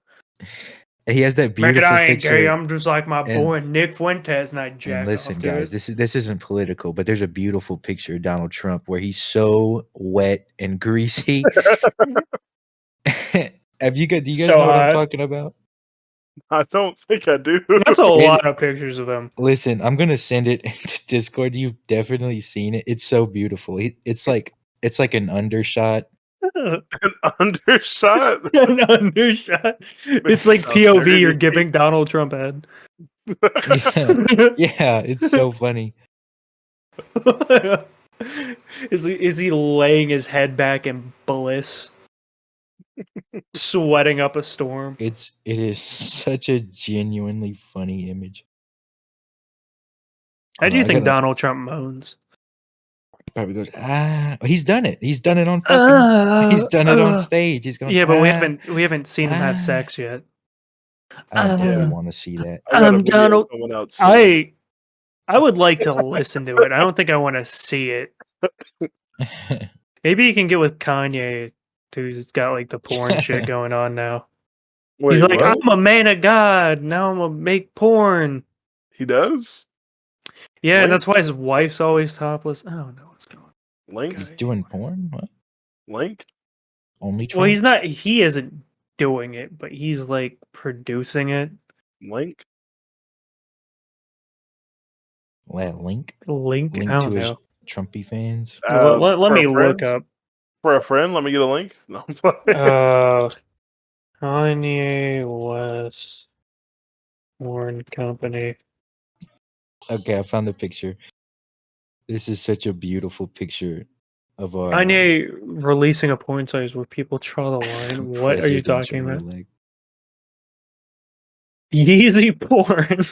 He has that beautiful I ain't picture. Gay. I'm just like my boy Nick Fuentes, and I jack. Listen, guys, this isn't political, but there's a beautiful picture of Donald Trump where he's so wet and greasy. Do you guys know what I'm talking about? I don't think I do. That's a lot of pictures of him. Listen, I'm gonna send it into Discord. You've definitely seen it. It's so beautiful. It's like an undershot. An undershot? An undershot. It's like POV you're giving Donald Trump head. Yeah, it's so funny. Is he laying his head back in bliss? Sweating up a storm. It is such a genuinely funny image. How do you think Donald Trump moans? Probably goes, he's done it. He's done it on fucking. He's done it on stage. He's going. Yeah, but we haven't seen him have sex yet. I don't really want to see that. Donald. I would like to listen to it. I don't think I want to see it. Maybe you can get with Kanye, who's got like the porn shit going on now. Wait, he's like, what? I'm a man of God. Now I'm gonna make porn. He does? Yeah, and that's why his wife's always topless. I don't know what's going on. Link? He's doing porn? What? Link? Only Trump? Well, he's not. He isn't doing it, but he's like producing it. Link? Link? Link? I don't to his know. Trumpy fans? Let me look up. For a friend, let me get a link. No. Kanye West porn company. Okay, I found the picture. This is such a beautiful picture of Kanye releasing a porn site where people draw the line. What are you talking about? Yeezy porn.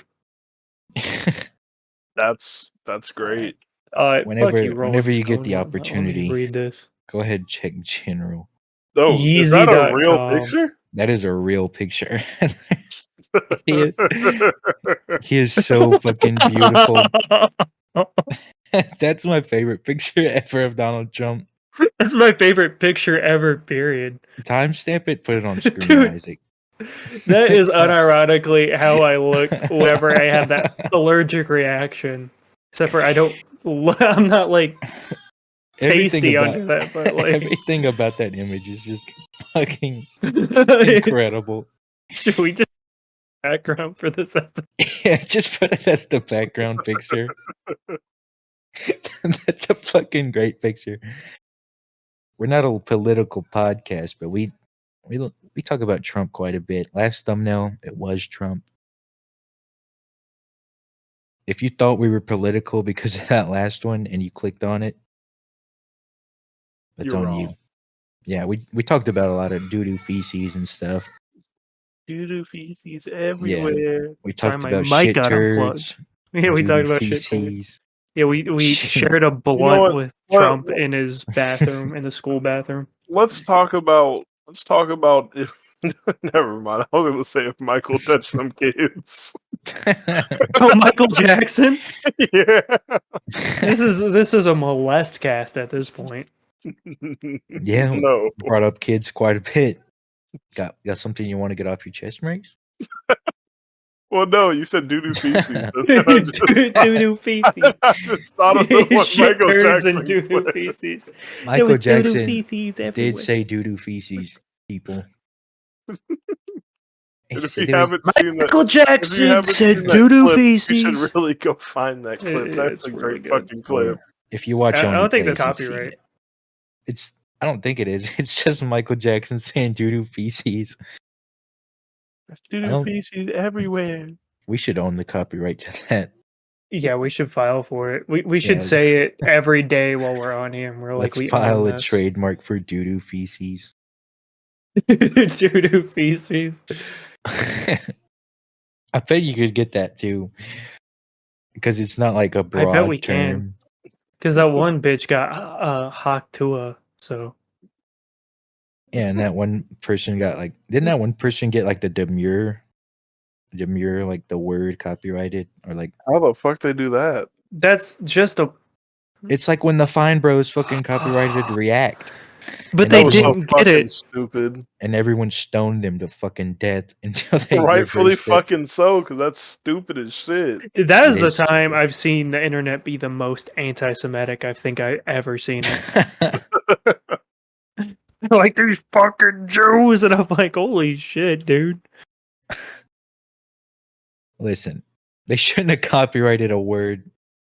That's great. Whenever you get the opportunity, read this. Go ahead, check general. Oh, is that a real picture? That is a real picture. he is so fucking beautiful. That's my favorite picture ever of Donald Trump. That's my favorite picture ever, period. Timestamp it, put it on screen, Dude, Isaac. That is unironically how I look whenever I have that allergic reaction. Except for I'm not like pasty under that, but like everything about that image is just fucking incredible. Should we just background for this episode? Yeah, just put it as the background picture. That's a fucking great picture. We're not a political podcast, but we talk about Trump quite a bit. Last thumbnail, it was Trump. If you thought we were political because of that last one and you clicked on it, that's on you. Yeah, we talked about a lot of doo-doo feces and stuff. Doo-doo feces everywhere. Yeah, we talked about shit turds. Yeah, we talked about shit turds. Yeah, we shared a blunt with Trump in his bathroom, in the school bathroom. Let's talk about if never mind. I was gonna say if Michael touched some kids. Oh, Michael Jackson? Yeah. This is a molest cast at this point. Yeah, no. Brought up kids quite a bit. Got something you want to get off your chest, Mace? Well, no, you said doo-doo feces. Doo-doo feces. I just thought of the one Michael Jackson and doo-doo feces. Michael Jackson did say doo-doo feces, people. If you haven't seen that, Michael Jackson said doo-doo feces. You should really go find that clip. That's a great fucking clip. If you watch, I don't think that's copyright. I don't think it is. It's just Michael Jackson saying doo-doo feces. Doo-doo feces everywhere. We should own the copyright to that. Yeah, we should file for it. We should say it every day while we're on here. And we're like, let's file a trademark for doo-doo feces. Doo-doo feces. I bet you could get that too, because it's not like a broad I bet we term. can. Because that one bitch got Haktua, so. Yeah, and that one person got didn't that one person get like the demure, like the word copyrighted, or like how the fuck they do that? That's just a. It's like when the Fine Bros fucking copyrighted React, but they didn't get it. Stupid, and everyone stoned them to fucking death until they rightfully fucking so, because that's stupid as shit. That is the time I've seen the internet be the most anti-Semitic I think I ever seen it. Like these fucking Jews, and I'm like, holy shit, dude. Listen, they shouldn't have copyrighted a word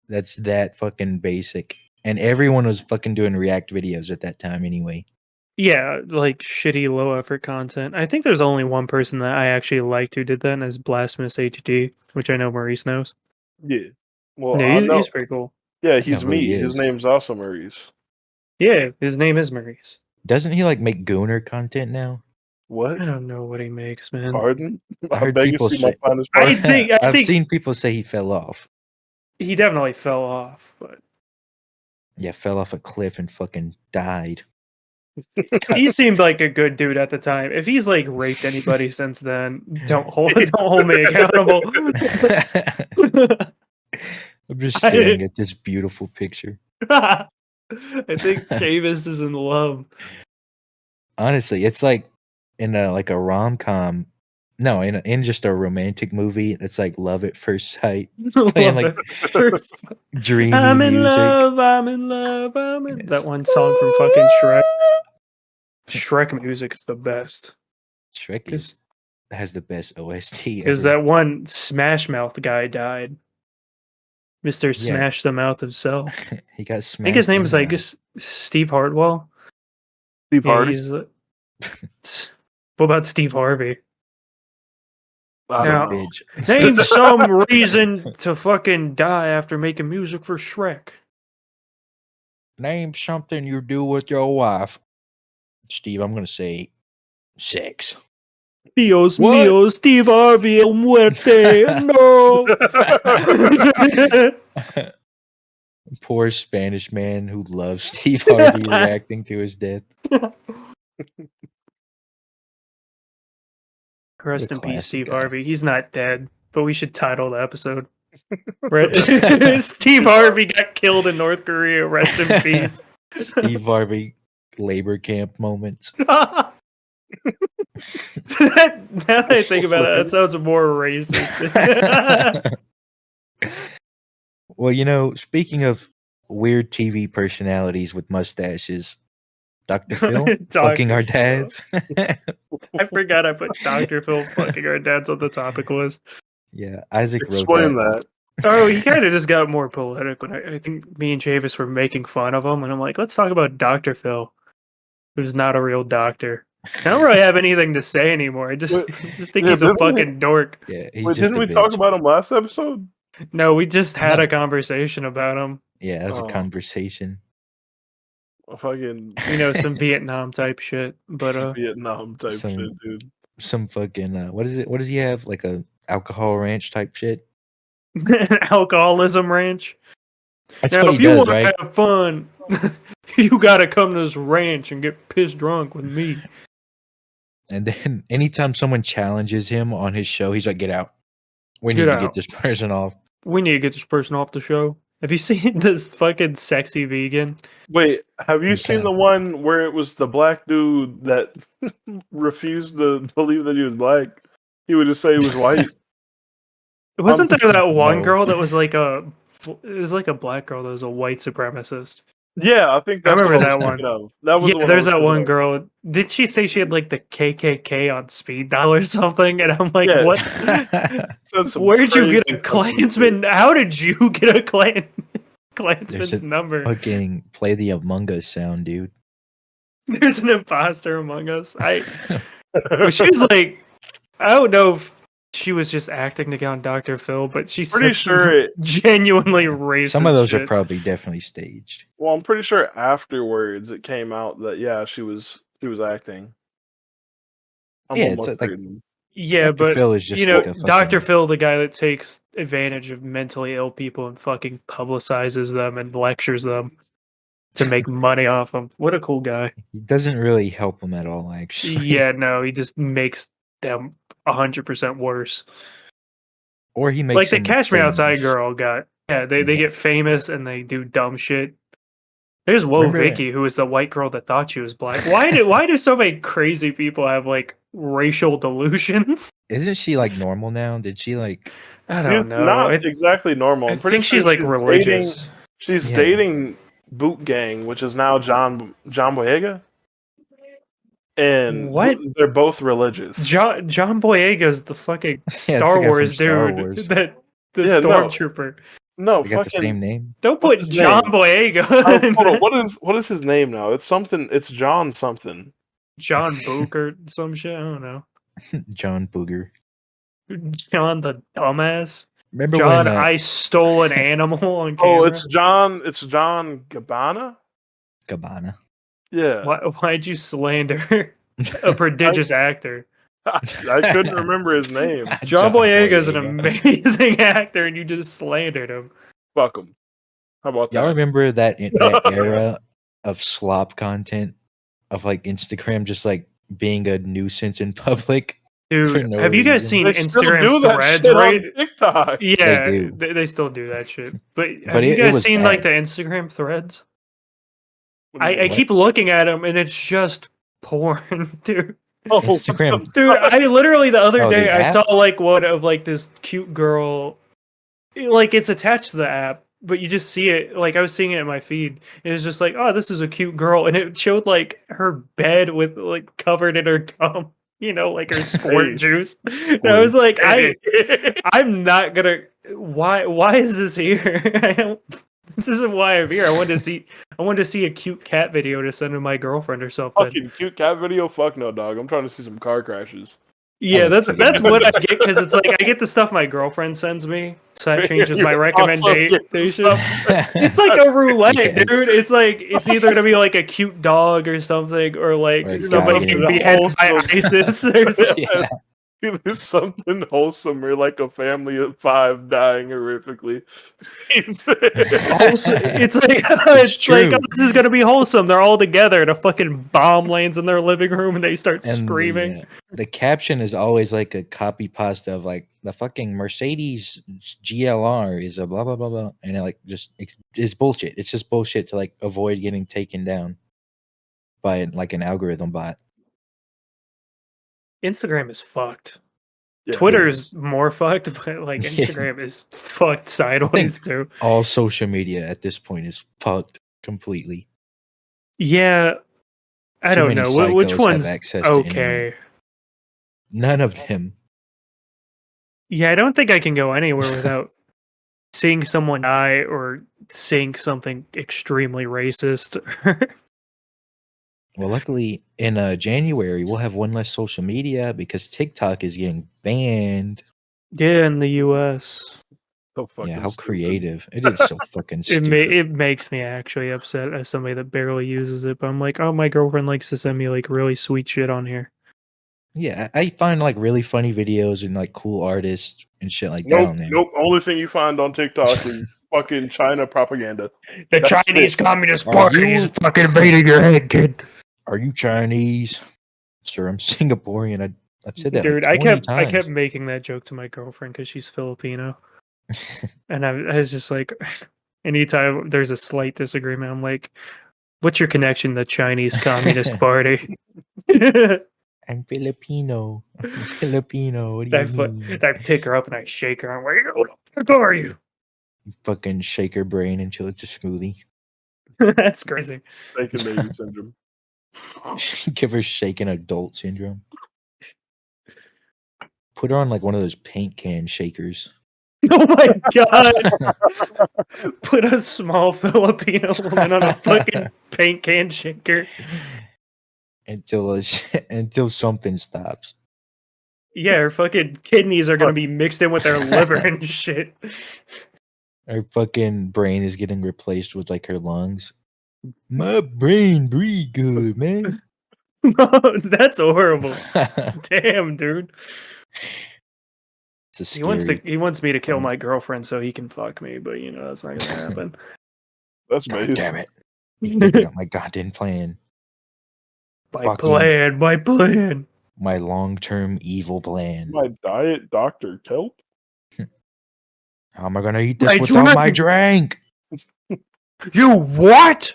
that's that fucking basic, and everyone was fucking doing React videos at that time anyway. Yeah, like shitty low effort content. I think there's only one person that I actually liked who did that, and is Blasphemous HD, which I know Maurice knows. Yeah, well, yeah, he's pretty cool. Yeah, he's me. His name's also Maurice. Yeah, his name is Maurice. Doesn't he like make Gooner content now? What? I don't know what he makes, man. Pardon? I heard beg people you see my say. finest I pardon. think I've seen people say he fell off. he definitely fell off, but Yeah, fell off a cliff and fucking died. he seemed like a good dude at the time. If he's like raped anybody since then, don't hold me accountable. I'm just staring at this beautiful picture. I think Chavis is in love. Honestly, it's like in a rom-com. No, in just a romantic movie. It's like Love at First Sight. It's playing like dreamy I'm in music. love. I'm in love. I'm in that one song from fucking Shrek. Shrek music is the best. Shrek has the best OST Because ever. that one Smash Mouth guy died. Mr. Smash the Mouth himself. He got smashed. I think his name is like Steve Hartwell. Steve Harvey. What about Steve Harvey? Now, bitch. name some reason to fucking die after making music for Shrek. Name something you do with your wife. Steve, I'm going to say sex. Dios mío, Steve Harvey, el muerte, no. Poor Spanish man who loves Steve Harvey reacting to his death. Rest in peace, Steve Harvey. He's not dead, but we should title the episode. Steve Harvey got killed in North Korea. Rest in peace. Steve Harvey labor camp moments. Now that I think about it, that sounds more racist. Well, you know, speaking of weird TV personalities with mustaches, Dr. Phil fucking our dads. I forgot I put Dr. Phil fucking our dads on the topic list. Yeah, Isaac Explain wrote that. Oh, he kind of just got more poetic when I think me and Chavis were making fun of him, and I'm like, let's talk about Dr. Phil, who's not a real doctor. I don't really have anything to say anymore. I just think he's a fucking dork. Yeah, didn't we talk about him last episode? No, we just had a conversation about him. Yeah, that was a conversation. Fucking, some Vietnam type shit, but Vietnam type shit, dude. Some fucking what is it? What does he have? Like a alcohol ranch type shit? Alcoholism ranch. That's now, what if he you does, want right? to have fun, you gotta come to this ranch and get pissed drunk with me. And then anytime someone challenges him on his show, he's like, "Get out. We need to get this person off. We need to get this person off the show." Have you seen this fucking sexy vegan? Wait, have you seen the one where it was the black dude that refused to believe that he was black? He would just say he was white. Wasn't there that one girl that was like it was like a black girl that was a white supremacist? Yeah, I think that's I remember what that one. one. That was there's that one girl. Did she say she had like the KKK on speed dial or something? And I'm like, what? Where'd you get a Klansman? How did you get a Klansman's number? Fucking play the Among Us sound, dude. There's an imposter among us. She was like, I don't know if she was just acting to get on Dr. Phil, but she's pretty sure genuinely racist. Some of those are probably definitely staged. Well, I'm pretty sure afterwards it came out that she was acting. Dr. But Phil is just Dr. Phil, the guy that takes advantage of mentally ill people and fucking publicizes them and lectures them to make money off them. What a cool guy. He doesn't really help them at all, actually. Yeah, no, he just makes them 100% worse. Or he makes like the Catch Me Outside girl got. Yeah, they get famous and they do dumb shit. There's Vicky, who was the white girl that thought she was black. Why do so many crazy people have like racial delusions? Isn't she like normal now? Did she like? I don't know. Not exactly normal. I think she's like religious. She's dating Boot Gang, which is now John Boyega. And they're both religious. John Boyega's the fucking Star Wars dude. The stormtrooper. No, they got the same name. Don't put John Boyega. Hold on. What is his name now? It's something. It's John something. John Booker, some shit. I don't know. John Booger. John the dumbass. Remember John? when, I stole an animal on camera. Oh, it's John. It's John Gabbana. Gabbana. Yeah. Why'd you slander a prodigious actor? I couldn't remember his name. John Boyega is an amazing actor, and you just slandered him. Fuck him. How about Y'all that? remember that era of slop content of like Instagram just like being a nuisance in public? Dude, have you guys seen They still Instagram do that threads, shit right? on TikTok. Yeah, They do. they still do that shit. But have But you it guys was seen bad. like the Instagram threads? I What? keep looking at them and it's just porn, dude. Oh, Instagram. Dude, I literally the other Oh, the day I app? saw like one of like this cute girl, like it's attached to the app, but you just see it. Like I was seeing it in my feed, and it's just like, oh, this is a cute girl, and it showed like her bed with like covered in her gum, you know, like her squirt Hey. juice. And I was like, I'm not gonna. Why is this here? I don't. This isn't why I'm here. I wanted to see a cute cat video to send to my girlfriend or something. Fucking cute cat video? Fuck no, dog. I'm trying to see some car crashes. Yeah, that's what I get, because it's like I get the stuff my girlfriend sends me, so that changes my recommendation. It's like a roulette, dude. It's like it's either to be like a cute dog or something, or like somebody can behead by ISIS or something. Yeah. There's something wholesome or like a family of 5 dying horrifically. It's like oh, this is gonna be wholesome. They're all together and a fucking bomb lands in their living room and they start screaming. The caption is always like a copy pasta of like the fucking Mercedes GLR is a blah blah blah blah, and it like just it's bullshit. It's just bullshit to like avoid getting taken down by like an algorithm bot. Instagram is fucked. Yeah, Twitter is more fucked, but like Instagram is fucked sideways too. All social media at this point is fucked completely. Yeah, I don't know which one's okay. None of them. Yeah, I don't think I can go anywhere without seeing someone die or seeing something extremely racist. Well, luckily in January we'll have one less social media because TikTok is getting banned. Yeah, in the US. So yeah, how creative. It is so fucking stupid. It makes me actually upset as somebody that barely uses it, but I'm like, oh, my girlfriend likes to send me like really sweet shit on here. Yeah, I find like really funny videos and like cool artists and shit like that on there. Nope. Only thing you find on TikTok is fucking China propaganda. That's Chinese Communist Party is fucking invading your head, kid. Are you Chinese? Sir, I'm Singaporean. I've said that. Dude, like 20 times. I kept making that joke to my girlfriend because she's Filipino. And I was just like, anytime there's a slight disagreement, I'm like, what's your connection to the Chinese Communist Party? I'm Filipino. I'm Filipino. What do you mean? I pick her up and I shake her. I'm like, what the fuck are you? You fucking shake her brain until it's a smoothie. That's crazy. Shaken baby syndrome. Give her shaken adult syndrome. Put her on like one of those paint can shakers. Oh my god! Put a small Filipino woman on a fucking paint can shaker until something stops. Yeah, her fucking kidneys are gonna be mixed in with her liver and shit. Her fucking brain is getting replaced with like her lungs. My brain breathe good, man. That's horrible. Damn, dude. He wants me to kill my girlfriend so he can fuck me, but you know that's not gonna happen. That's God damn it! You figured out my goddamn plan. My plan. My long-term evil plan. My diet Dr. Kelp. How am I gonna eat this without my drink? You what?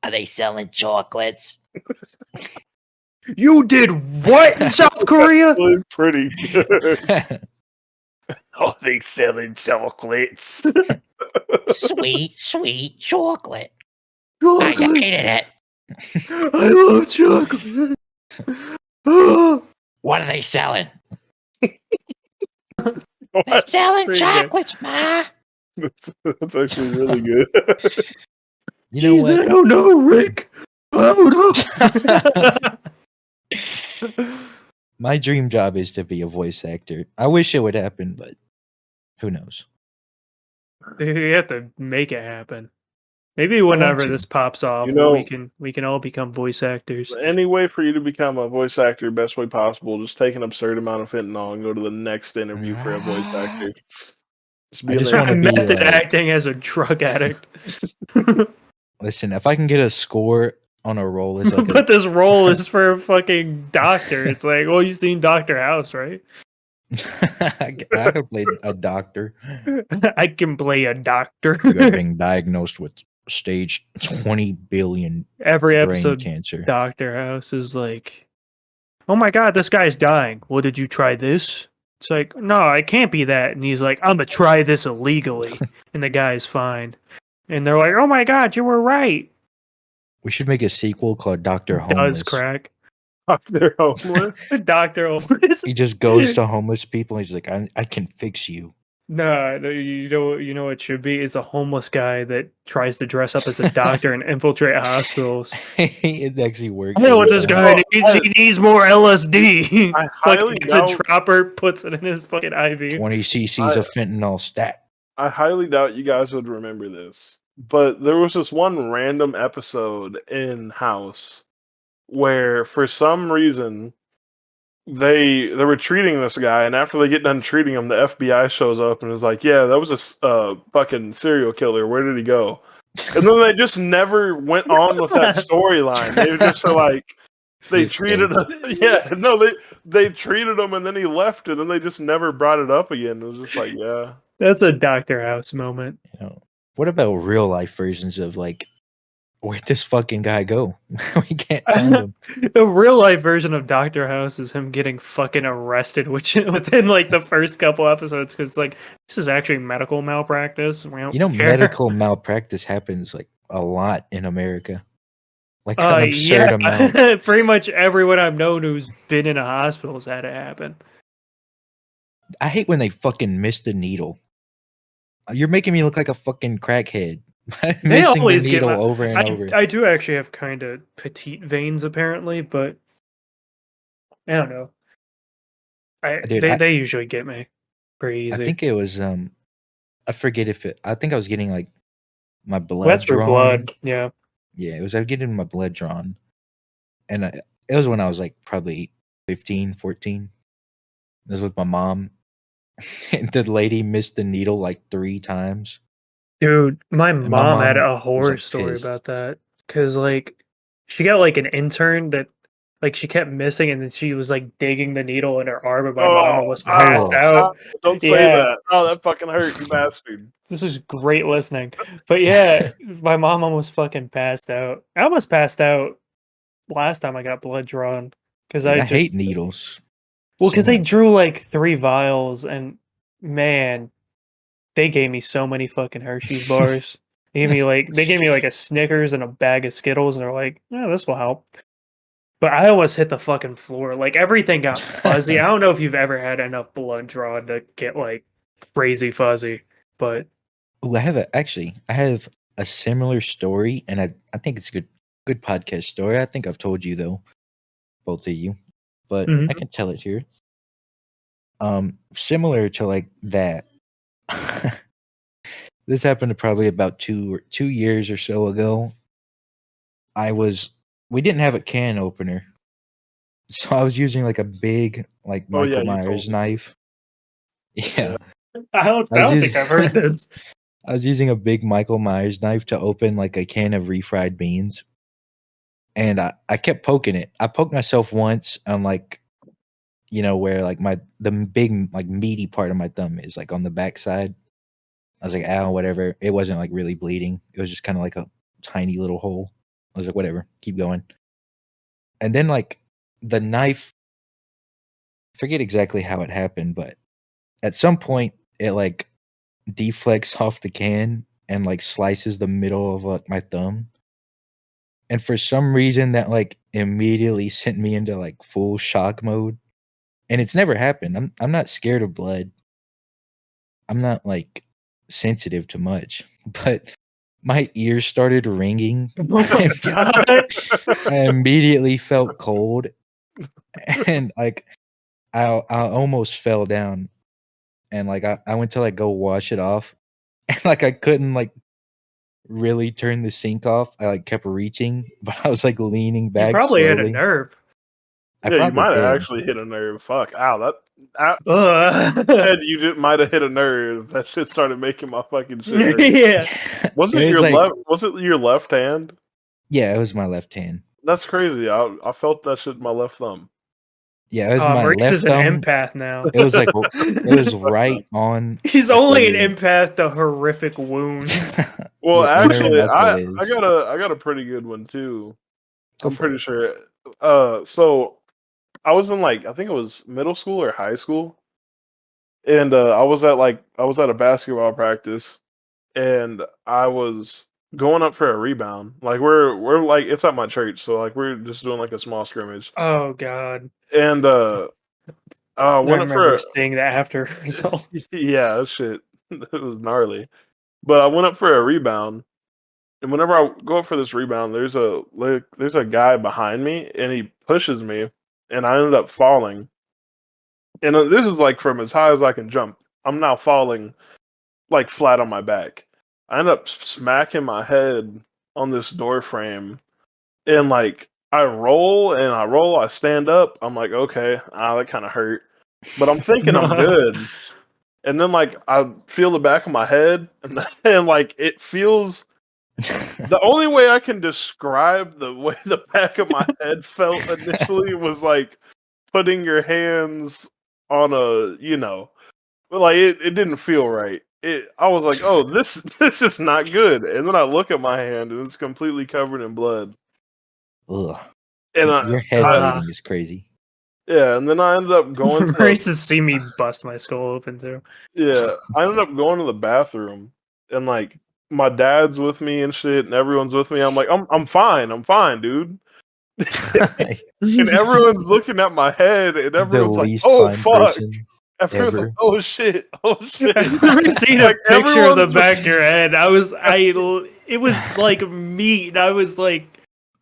Are they selling chocolates? You did what in South Korea? Pretty good. Are they selling chocolates? sweet chocolate. I hated it. I love chocolate. What are they selling? They're selling chocolates, Ma. That's actually really good. You know what? I don't know, Rick. I don't know. My dream job is to be a voice actor. I wish it would happen, but who knows? You have to make it happen. Maybe whenever this pops off, You know, we can all become voice actors. any way for you to become a voice actor, best way possible, just take an absurd amount of fentanyl and go to the next interview for a voice actor. I just want to be method like, acting as a drug addict. listen, if I can get a score on a role, it's like but this role is for a fucking doctor. It's like, well, you've seen Dr. House, right? I can play a doctor. I can play a doctor. You are being diagnosed with stage 20 billion Every brain episode, cancer. Dr. House is like, oh my god, this guy's dying. Well, did you try this? It's like, no, I can't be that. And he's like, I'm gonna try this illegally. And the guy's fine. And they're like, oh my god, you were right. We should make a sequel called Dr. Homeless. Does crack. Dr. Homeless? Dr. Homeless. He just goes to homeless people. And he's like, I can fix you. No, you know what it should be? It's a homeless guy that tries to dress up as a doctor and infiltrate hospitals. It actually works. I know what this guy needs. He needs more LSD. I highly It's a dropper, puts it in his fucking IV. 20 cc's of fentanyl stat. I highly doubt you guys would remember this, but there was this one random episode in House where, for some reason, they were treating this guy, and after they get done treating him, the FBI shows up and is like, "Yeah, that was a fucking serial killer. Where did he go?" And then they just never went on with that storyline. They just were like, they treated him. Yeah, no, they treated him, and then he left, and then they just never brought it up again. It was just like, yeah, that's a Dr. House moment. You know, what about real life versions of like, where'd this fucking guy go? We can't find him. The real life version of Dr. House is him getting fucking arrested within like the first couple episodes because like this is actually medical malpractice. You know, medical malpractice happens like a lot in America. Like an absurd amount. Pretty much everyone I've known who's been in a hospital has had it happen. I hate when they fucking miss the needle. You're making me look like a fucking crackhead. Missing the needle over and over. I do actually have kind of petite veins apparently, but I don't know. They usually get me pretty easy. I think it was I forget if it. I think I was getting like my blood. That's for blood. Yeah. Yeah, it was. I was getting my blood drawn, and it was when I was like probably 15, 14. It was with my mom. And the lady missed the needle like 3 times. Dude, my mom had a horror story about that because like she got like an intern that like she kept missing and then she was like digging the needle in her arm and my mom almost passed out. Don't say that. Oh, that fucking hurt, you bastard. This is great listening. But yeah, my mom almost fucking passed out. I almost passed out last time I got blood drawn because I hate needles. Well, because they drew like 3 vials and man, they gave me so many fucking Hershey's bars. They gave me like a Snickers and a bag of Skittles, and they're like, "Yeah, this will help." But I almost hit the fucking floor. Like everything got fuzzy. I don't know if you've ever had enough blood drawn to get like crazy fuzzy, but I have a similar story, and I think it's a good podcast story. I think I've told you though, both of you, but I can tell it here. Similar to like that. This happened probably about 2 years or so ago. We didn't have a can opener, so I was using like a big like Michael Myers knife. Yeah, I don't think I've heard this. I was using a big Michael Myers knife to open like a can of refried beans, and I kept poking it. I poked myself once on like, you know, where like the big like meaty part of my thumb is like on the back side. I was like, ow, whatever. It wasn't like really bleeding. It was just kind of like a tiny little hole. I was like, whatever, keep going. And then like the knife, I forget exactly how it happened, but at some point it like deflects off the can and like slices the middle of like my thumb. And for some reason that like immediately sent me into like full shock mode. And it's never happened. I'm not scared of blood. I'm not like sensitive to much, but my ears started ringing. Oh my god! I immediately felt cold, and like I almost fell down, and like I went to like go wash it off, and like I couldn't like really turn the sink off, I like kept reaching, but I was like leaning back. You probably slowly. hit a nerve. Yeah, you might have actually hit a nerve. Fuck, ow, Ed, you might have hit a nerve. That shit started making my fucking shit hurt. Yeah. Was it your left? Was it your left hand? Yeah, it was my left hand. That's crazy. I felt that shit in my left thumb. Yeah, it was my Maurice left is thumb. an empath now. It was like it was right on. He's only an empath to horrific wounds. Well, actually, I got a pretty good one too. I'm pretty sure. So I was in I think it was middle school or high school, and I was at a basketball practice, and I was going up for a rebound. Like we're like it's at my church, so like we're just doing like a small scrimmage. Oh God! And I remember seeing the after result. Yeah, shit, it was gnarly. But I went up for a rebound, and whenever I go up for this rebound, there's a guy behind me, and he pushes me, and I ended up falling. And this is like from as high as I can jump. I'm now falling like flat on my back. I end up smacking my head on this door frame, and like I roll, I stand up. I'm like, okay, that kind of hurt, but I'm thinking I'm good. And then like I feel the back of my head, and like it feels. The only way I can describe the way the back of my head felt initially was like putting your hands on like it didn't feel right. I was like, oh, this is not good. And then I look at my hand, and it's completely covered in blood. Ugh. And your head bleeding is crazy. Yeah, and then I ended up going to Grace to see me bust my skull open too. Yeah, I ended up going to the bathroom, and like my dad's with me and shit, and everyone's with me. I'm like, I'm fine, dude. And everyone's looking at my head, and everyone's like, oh fuck. Everyone's like, oh shit. I've never seen a picture of the back of your head. It was like meat. I was like,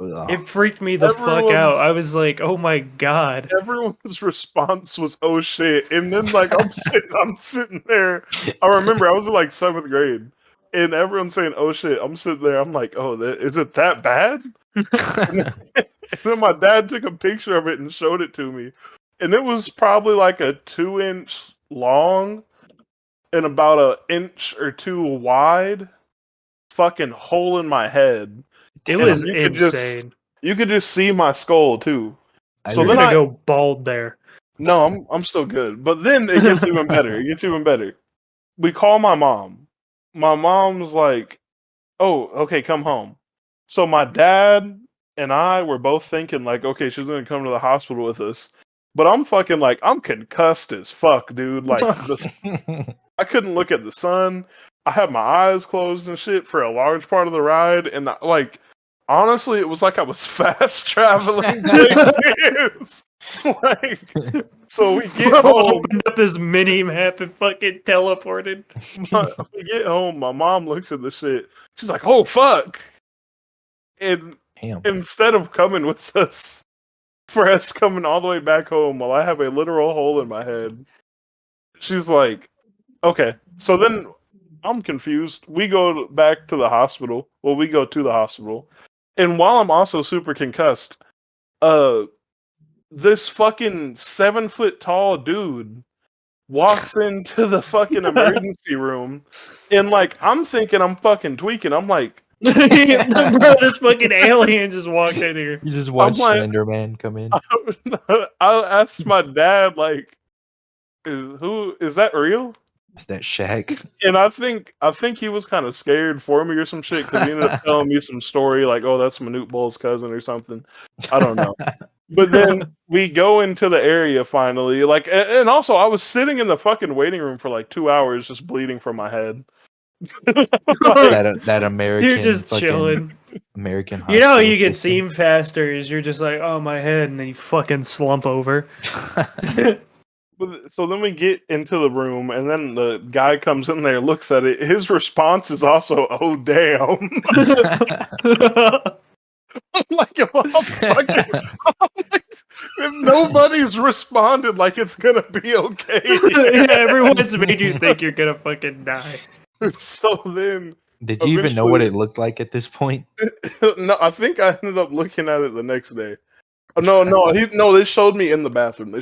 it freaked me the fuck out. I was like, oh my God. Everyone's response was, oh shit. And then like I'm sitting there. I remember I was in like 7th grade. And everyone's saying, oh shit. I'm sitting there. I'm like, oh, is it that bad? And then my dad took a picture of it and showed it to me. And it was probably like a 2-inch long and about 1 inch or 2 wide fucking hole in my head. It was insane. You could just see my skull too. So then I go bald there. No, I'm still good. But then it gets even better. We call my mom. My mom's like, "Oh, okay, come home." So my dad and I were both thinking like, "Okay, she's gonna come to the hospital with us." But I'm fucking like, I'm concussed as fuck, dude. Like, I couldn't look at the sun. I had my eyes closed and shit for a large part of the ride, and like, honestly, it was like I was fast traveling. Like, so we get home, opened up his mini map and fucking teleported. We get home, my mom looks at the shit. She's like, "Oh fuck!" And instead of coming with us, for us coming all the way back home while I have a literal hole in my head, she was like, "Okay." So then I'm confused. We go back to the hospital. Well, we go to the hospital. And while I'm also super concussed, this fucking 7-foot tall dude walks into the fucking emergency room. And like, I'm thinking I'm fucking tweaking. I'm like, bro, this fucking alien just walked in here. You just watched Slender Man come in. I asked my dad, like, is that real? Is that Shaq? And I think he was kind of scared for me or some shit, because he ended up telling me some story like, oh, that's Manute Bull's cousin or something. I don't know. But then we go into the area finally, like, and also I was sitting in the fucking waiting room for like 2 hours just bleeding from my head. that American, you're just chilling. American. You know, you get seen faster is you're just like, oh my head, and then you fucking slump over. So then we get into the room, and then the guy comes in there, looks at it. His response is also, "Oh damn!" I'm like, if nobody's responded, like it's gonna be okay. Yeah, everyone's made you think you're gonna fucking die. So then Did you even know what it looked like at this point? No, I think I ended up looking at it the next day. No, they showed me in the bathroom.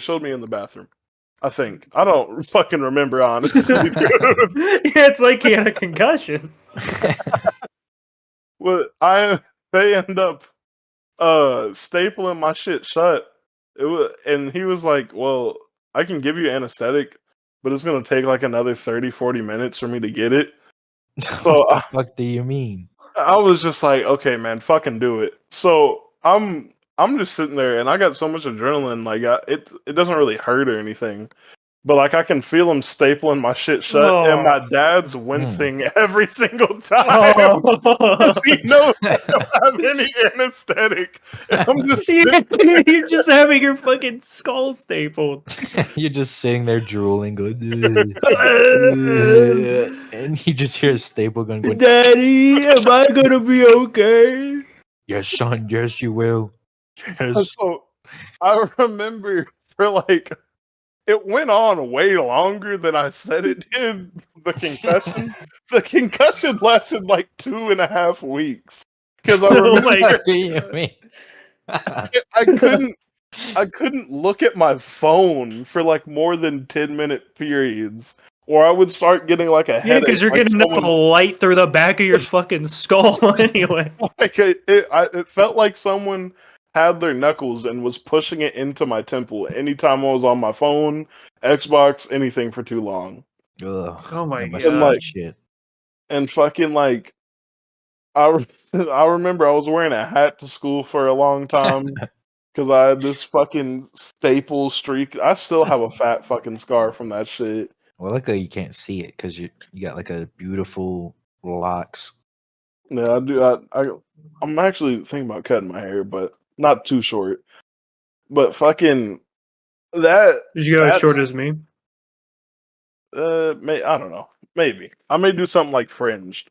I think. I don't fucking remember, honestly. It's like he had a concussion. Well, they end up stapling my shit shut. And he was like, "Well, I can give you anesthetic, but it's gonna take like another 30-40 minutes for me to get it." So what the fuck do you mean? I was just like, "Okay, man, fucking do it." So I'm just sitting there, and I got so much adrenaline, like it doesn't really hurt or anything. But like I can feel him stapling my shit shut, and my dad's wincing every single time because he knows I don't have any anesthetic. And I'm just you're just having your fucking skull stapled. You're just sitting there drooling, going, and you just hear a staple gun going, "Daddy, am I gonna be okay?" "Yes, son. Yes, you will." Yes. So I remember for like. It went on way longer than I said it did. The concussion lasted like 2.5 weeks. Because I remember, what do you mean? I couldn't look at my phone for like more than 10-minute periods, or I would start getting like a headache. Yeah, because you're like getting enough light through the back of your fucking skull anyway. Like it felt like someone had their knuckles and was pushing it into my temple anytime I was on my phone, Xbox, anything for too long. Ugh, oh my god! And like shit. And fucking like, I remember I was wearing a hat to school for a long time because I had this fucking staple streak. I still have a fat fucking scar from that shit. Well, luckily you can't see it because you got like a beautiful locks. Yeah, I do. I'm actually thinking about cutting my hair, but not too short. But fucking that. Did you go as short as me? I don't know. Maybe I may do something like fringed.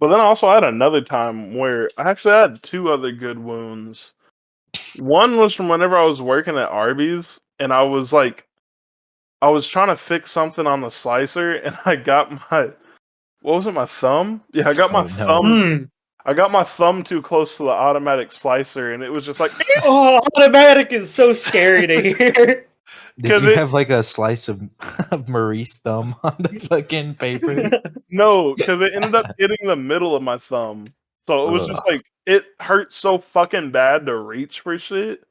But then also I had another time where I actually had 2 other good wounds. One was from whenever I was working at Arby's, and I was trying to fix something on the slicer, and I got my thumb? Yeah, I got my thumb. I got my thumb too close to the automatic slicer, and it was just like, oh, automatic is so scary to hear. Did you have like a slice of Marie's thumb on the fucking paper? No, because it ended up hitting the middle of my thumb. So it was just like, it hurt so fucking bad to reach for shit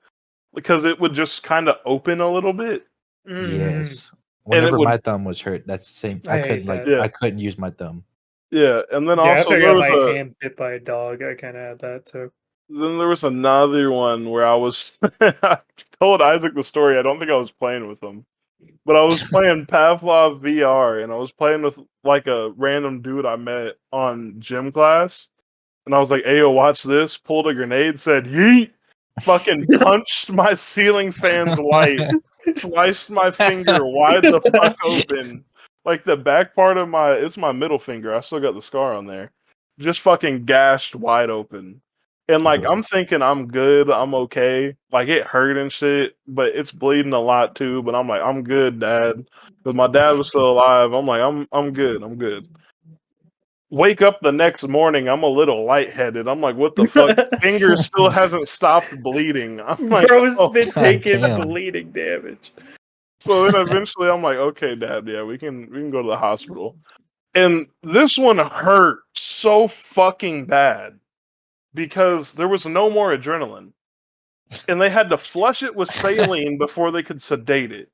because it would just kind of open a little bit. Yes. Whenever my thumb was hurt, that's the same. I couldn't use my thumb. Yeah, and then also after I got my hand bit by a dog, I kind of had that too. Then there was another one where I was I told Isaac the story. I don't think I was playing with him. But I was playing Pavlov VR, and I was playing with like a random dude I met on gym class. And I was like, "Ayo, watch this." Pulled a grenade, said, "Yeet!" Fucking punched my ceiling fan's light, sliced my finger wide the fuck open. Like the back part of it's my middle finger. I still got the scar on there. Just fucking gashed wide open. And like I'm thinking I'm good, I'm okay. Like it hurt and shit, but it's bleeding a lot too. But I'm like, I'm good, Dad, because my dad was still alive. I'm like, I'm good. Wake up the next morning, I'm a little lightheaded. I'm like, what the fuck? Finger still hasn't stopped bleeding. I'm like, bro's been taking bleeding damage. So then eventually, I'm like, okay, Dad, yeah, we can go to the hospital. And this one hurt so fucking bad. Because there was no more adrenaline. And they had to flush it with saline before they could sedate it.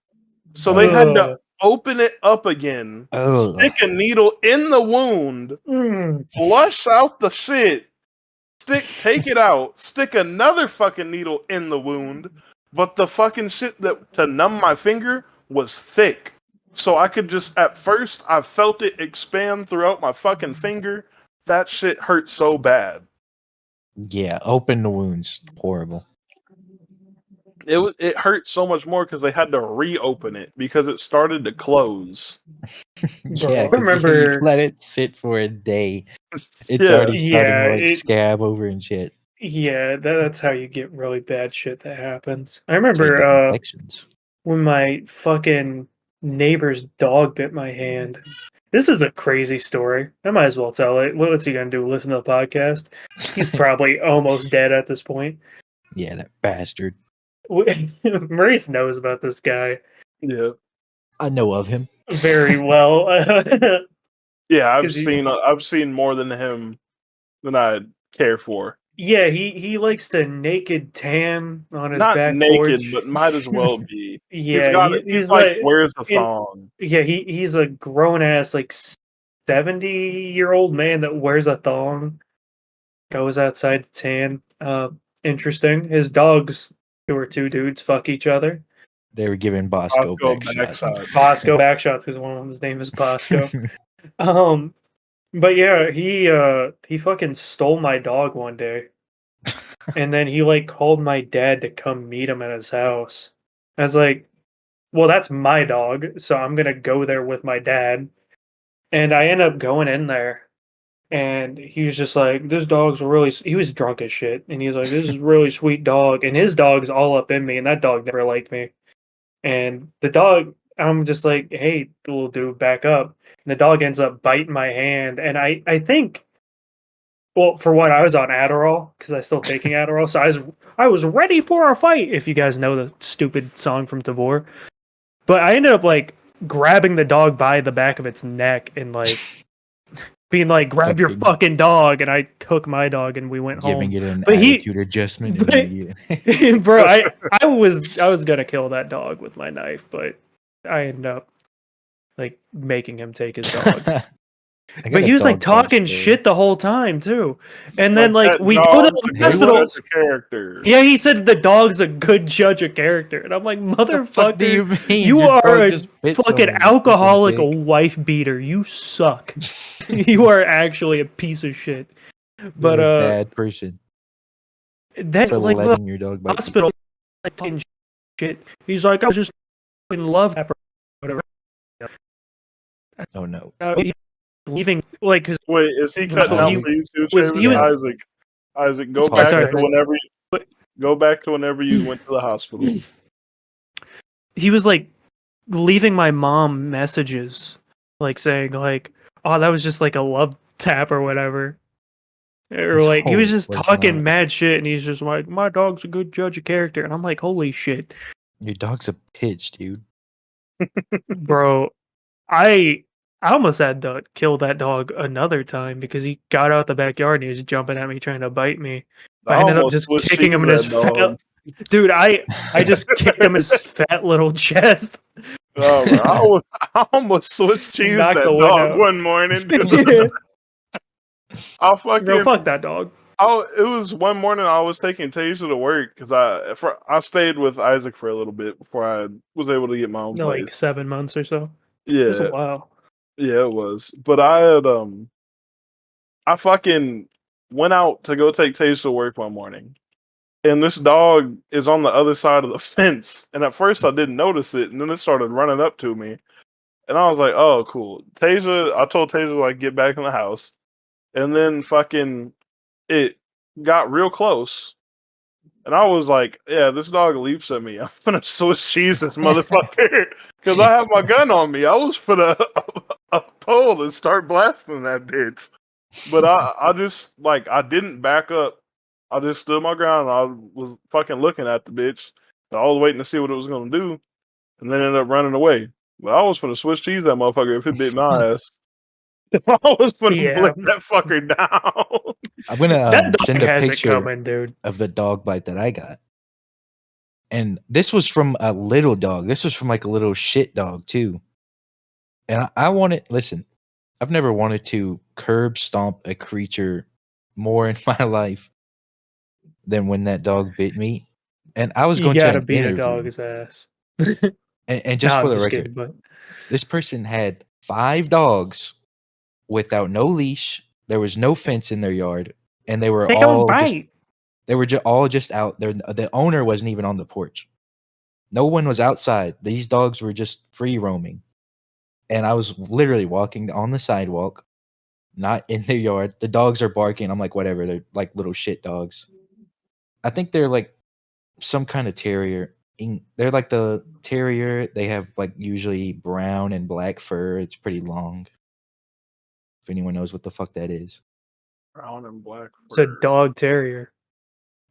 So they had to open it up again, stick a needle in the wound, flush out the shit, take it out, stick another fucking needle in the wound, but the fucking shit to numb my finger was thick. So I could just, at first, I felt it expand throughout my fucking finger. That shit hurt so bad. Yeah, open the wounds. Horrible. It hurt so much more because they had to reopen it because it started to close. Yeah, because you let it sit for a day. It's already starting to scab over and shit. Yeah, that's how you get really bad shit that happens. I remember when my fucking neighbor's dog bit my hand. This is a crazy story. I might as well tell it. What's he gonna do? Listen to the podcast? He's probably almost dead at this point. Yeah, that bastard. Maurice knows about this guy. Yeah, I know of him very well. yeah, I've seen more than him than I care for. Yeah, he likes to naked tan on his Not back naked, porch. but might as well be. Yeah, he's like wears a thong. Yeah, he's a grown ass like 70-year-old man that wears a thong. Goes outside to tan. Interesting. His dogs, who are two dudes, fuck each other. they were giving Bosco backshots. Bosco backshots because one of them's name is Bosco. But yeah, he fucking stole my dog one day. And then he like called my dad to come meet him at his house. I was like, well, that's my dog, so I'm gonna go there with my dad. And I end up going in there, and he was just like, this dog's really, he was drunk as shit. And he's like, this is a really sweet dog. And his dog's all up in me, and that dog never liked me. And the dog, I'm just like, hey, little dude, back up. And the dog ends up biting my hand. And I think, well, for one, I was on Adderall because I was still taking Adderall. So I was ready for a fight, if you guys know the stupid song from Tavor. But I ended up like grabbing the dog by the back of its neck and like being like, grab your fucking dog. And I took my dog and we went home. Giving it an attitude adjustment. Bro, I was gonna kill that dog with my knife, but I ended up like making him take his dog. But he was like talking shit the whole time too. And then like we go to the hospital. Character. Yeah, he said the dog's a good judge of character. And I'm like, motherfucker, you are a fucking alcoholic wife beater. You suck. You are actually a piece of shit. But you're a bad person. That for like letting your dog bite hospital like talking shit. He's like, I was just in love or whatever. Oh no. Leaving like cause wait, is he cutting out for you too, Isaac, go back to whenever you went to the hospital. He was like leaving my mom messages, like saying like, "Oh, that was just like a love tap or whatever," or like he was just talking mad shit, and he's just like, "My dog's a good judge of character," and I'm like, "Holy shit, your dog's a bitch, dude." Bro, I almost had to kill that dog another time because he got out the backyard and he was jumping at me trying to bite me. I ended up just kicking him in his fat... Dude, I just kicked him in his fat little chest. Oh, I almost Swiss cheese that dog one morning. Dude. I'll fucking... Bro, fuck that dog. It was one morning I was taking Tasia to work because I stayed with Isaac for a little bit before I was able to get my own place. Like 7 months or so. Yeah, it was a while. Yeah, it was. But I had I fucking went out to go take Tasia to work one morning, and this dog is on the other side of the fence. And at first I didn't notice it, and then it started running up to me, and I was like, "Oh, cool." I told Tasia like get back in the house, and then fucking it got real close. And I was like, yeah, this dog leaps at me. I'm gonna Swiss cheese this motherfucker because I have my gun on me. I was gonna a pole and start blasting that bitch. But I just like I didn't back up. I just stood my ground. I was fucking looking at the bitch. I was waiting to see what it was gonna do, and then ended up running away. But I was gonna Swiss cheese that motherfucker if it bit my ass. I was gonna blip that fucker down. I'm gonna send a picture dude, of the dog bite that I got. And this was from a little dog. This was from like a little shit dog too. And I wanted, listen, I've never wanted to curb stomp a creature more in my life than when that dog bit me. And I was going to an beat interview. A dog's ass. and just for the record, this person had 5 dogs without no leash. There was no fence in their yard, and they were all just out there. The owner wasn't even on the porch. No one was outside. These dogs were just free roaming. And I was literally walking on the sidewalk, not in their yard. The dogs are barking. I'm like, whatever. They're like little shit dogs. I think they're like some kind of terrier. They're like the terrier. They have like usually brown and black fur. It's pretty long. If anyone knows what the fuck that is. Brown and black. It's a dog terrier.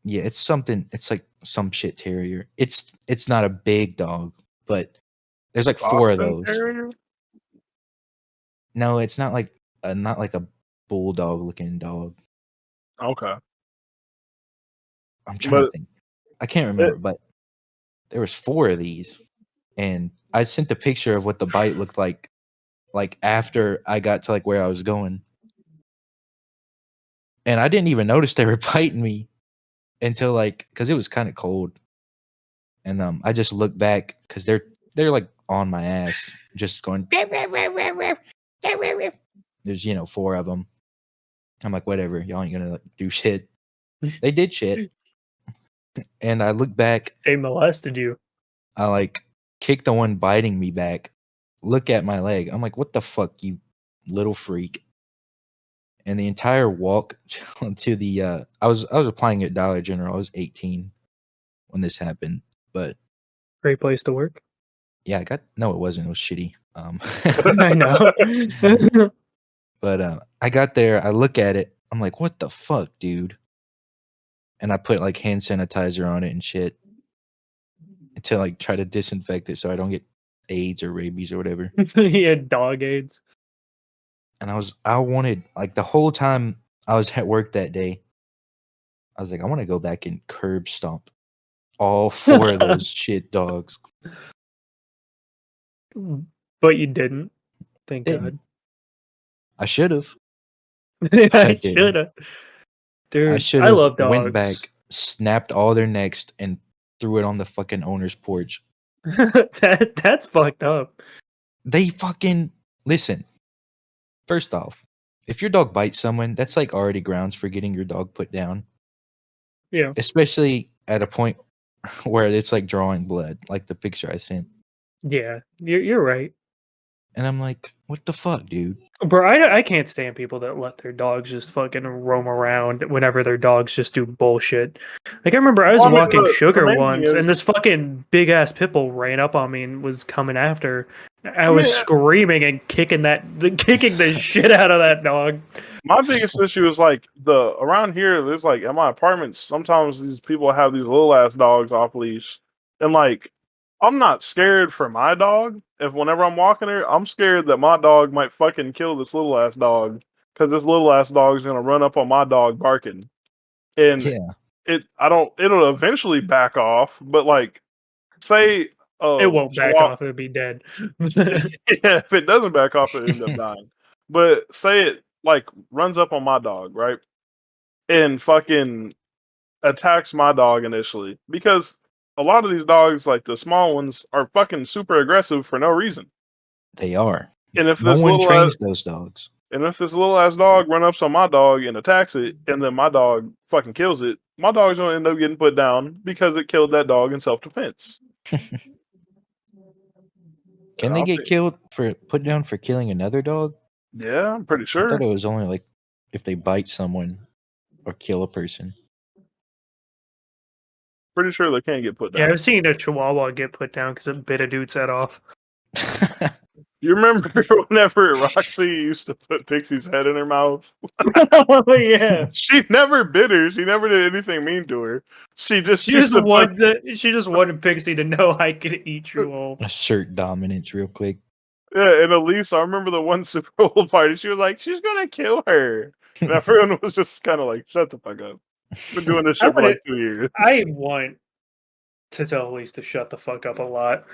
Yeah, it's something. It's like some shit terrier. It's not a big dog, but there's like 4 of those. Terrier? No, it's not like a bulldog looking dog. Okay. I'm trying to think. I can't remember, but there was 4 of these, and I sent a picture of what the bite looked like after I got to like where I was going, and I didn't even notice they were biting me until like because it was kind of cold, and I just looked back because they're like on my ass, just going. There's 4 of them. I'm like, whatever, y'all ain't gonna like, do shit. They did shit. And I look back. They molested you. I like kick the one biting me back. Look at my leg. I'm like, what the fuck, you little freak. And the entire walk to the I was applying at Dollar General. I was 18 when this happened. But great place to work. Yeah, no, it wasn't. It was shitty. I know. But I got there, I look at it, I'm like, what the fuck, dude? And I put like hand sanitizer on it and shit to like try to disinfect it so I don't get AIDS or rabies or whatever. He had dog AIDS. And I wanted, like the whole time I was at work that day, I was like, I want to go back and curb stomp all 4 of those shit dogs. But you didn't. Thank God. I should have. I should have. Dude, I love dogs. Went back, snapped all their necks, and threw it on the fucking owner's porch. That's fucked up. They fucking listen. First off, if your dog bites someone, that's like already grounds for getting your dog put down. Yeah. Especially at a point where it's like drawing blood, like the picture I sent. Yeah, you're right. And I'm like, what the fuck, dude? Bro, I can't stand people that let their dogs just fucking roam around whenever their dogs just do bullshit. Like, I remember I was walking Sugar once, and this fucking big-ass pit bull ran up on me and was coming after. I was screaming and kicking the shit out of that dog. My biggest issue is like around here, there's like in my apartments, sometimes these people have these little ass dogs off leash. And like, I'm not scared for my dog. Whenever I'm walking here, I'm scared that my dog might fucking kill this little ass dog because this little ass dog is gonna run up on my dog barking, and it'll eventually back off. But like, say it won't back off; it'll be dead. Yeah, if it doesn't back off, it ends up dying. But say it like runs up on my dog, right, and fucking attacks my dog initially because. A lot of these dogs, like the small ones, are fucking super aggressive for no reason. They are. And if no one trains those dogs. And if this little ass dog run up on my dog and attacks it, and then my dog fucking kills it, my dog's gonna end up getting put down because it killed that dog in self-defense. Can they get put down for killing another dog? Yeah, I'm pretty sure. I thought it was only like if they bite someone or kill a person. Pretty sure they can't get put down. Yeah, I've seen a Chihuahua get put down because it bit a dude's head off. You remember whenever Roxy used to put Pixie's head in her mouth? Oh, yeah. She never bit her. She never did anything mean to her. She just wanted Pixie to know I could eat you all. Assert dominance real quick. Yeah, and Elise, I remember the one Super Bowl party. She was like, "She's gonna kill her," and everyone was just kind of like, "Shut the fuck up." Been doing this shit for like 2 years. I want to tell Elise to shut the fuck up a lot.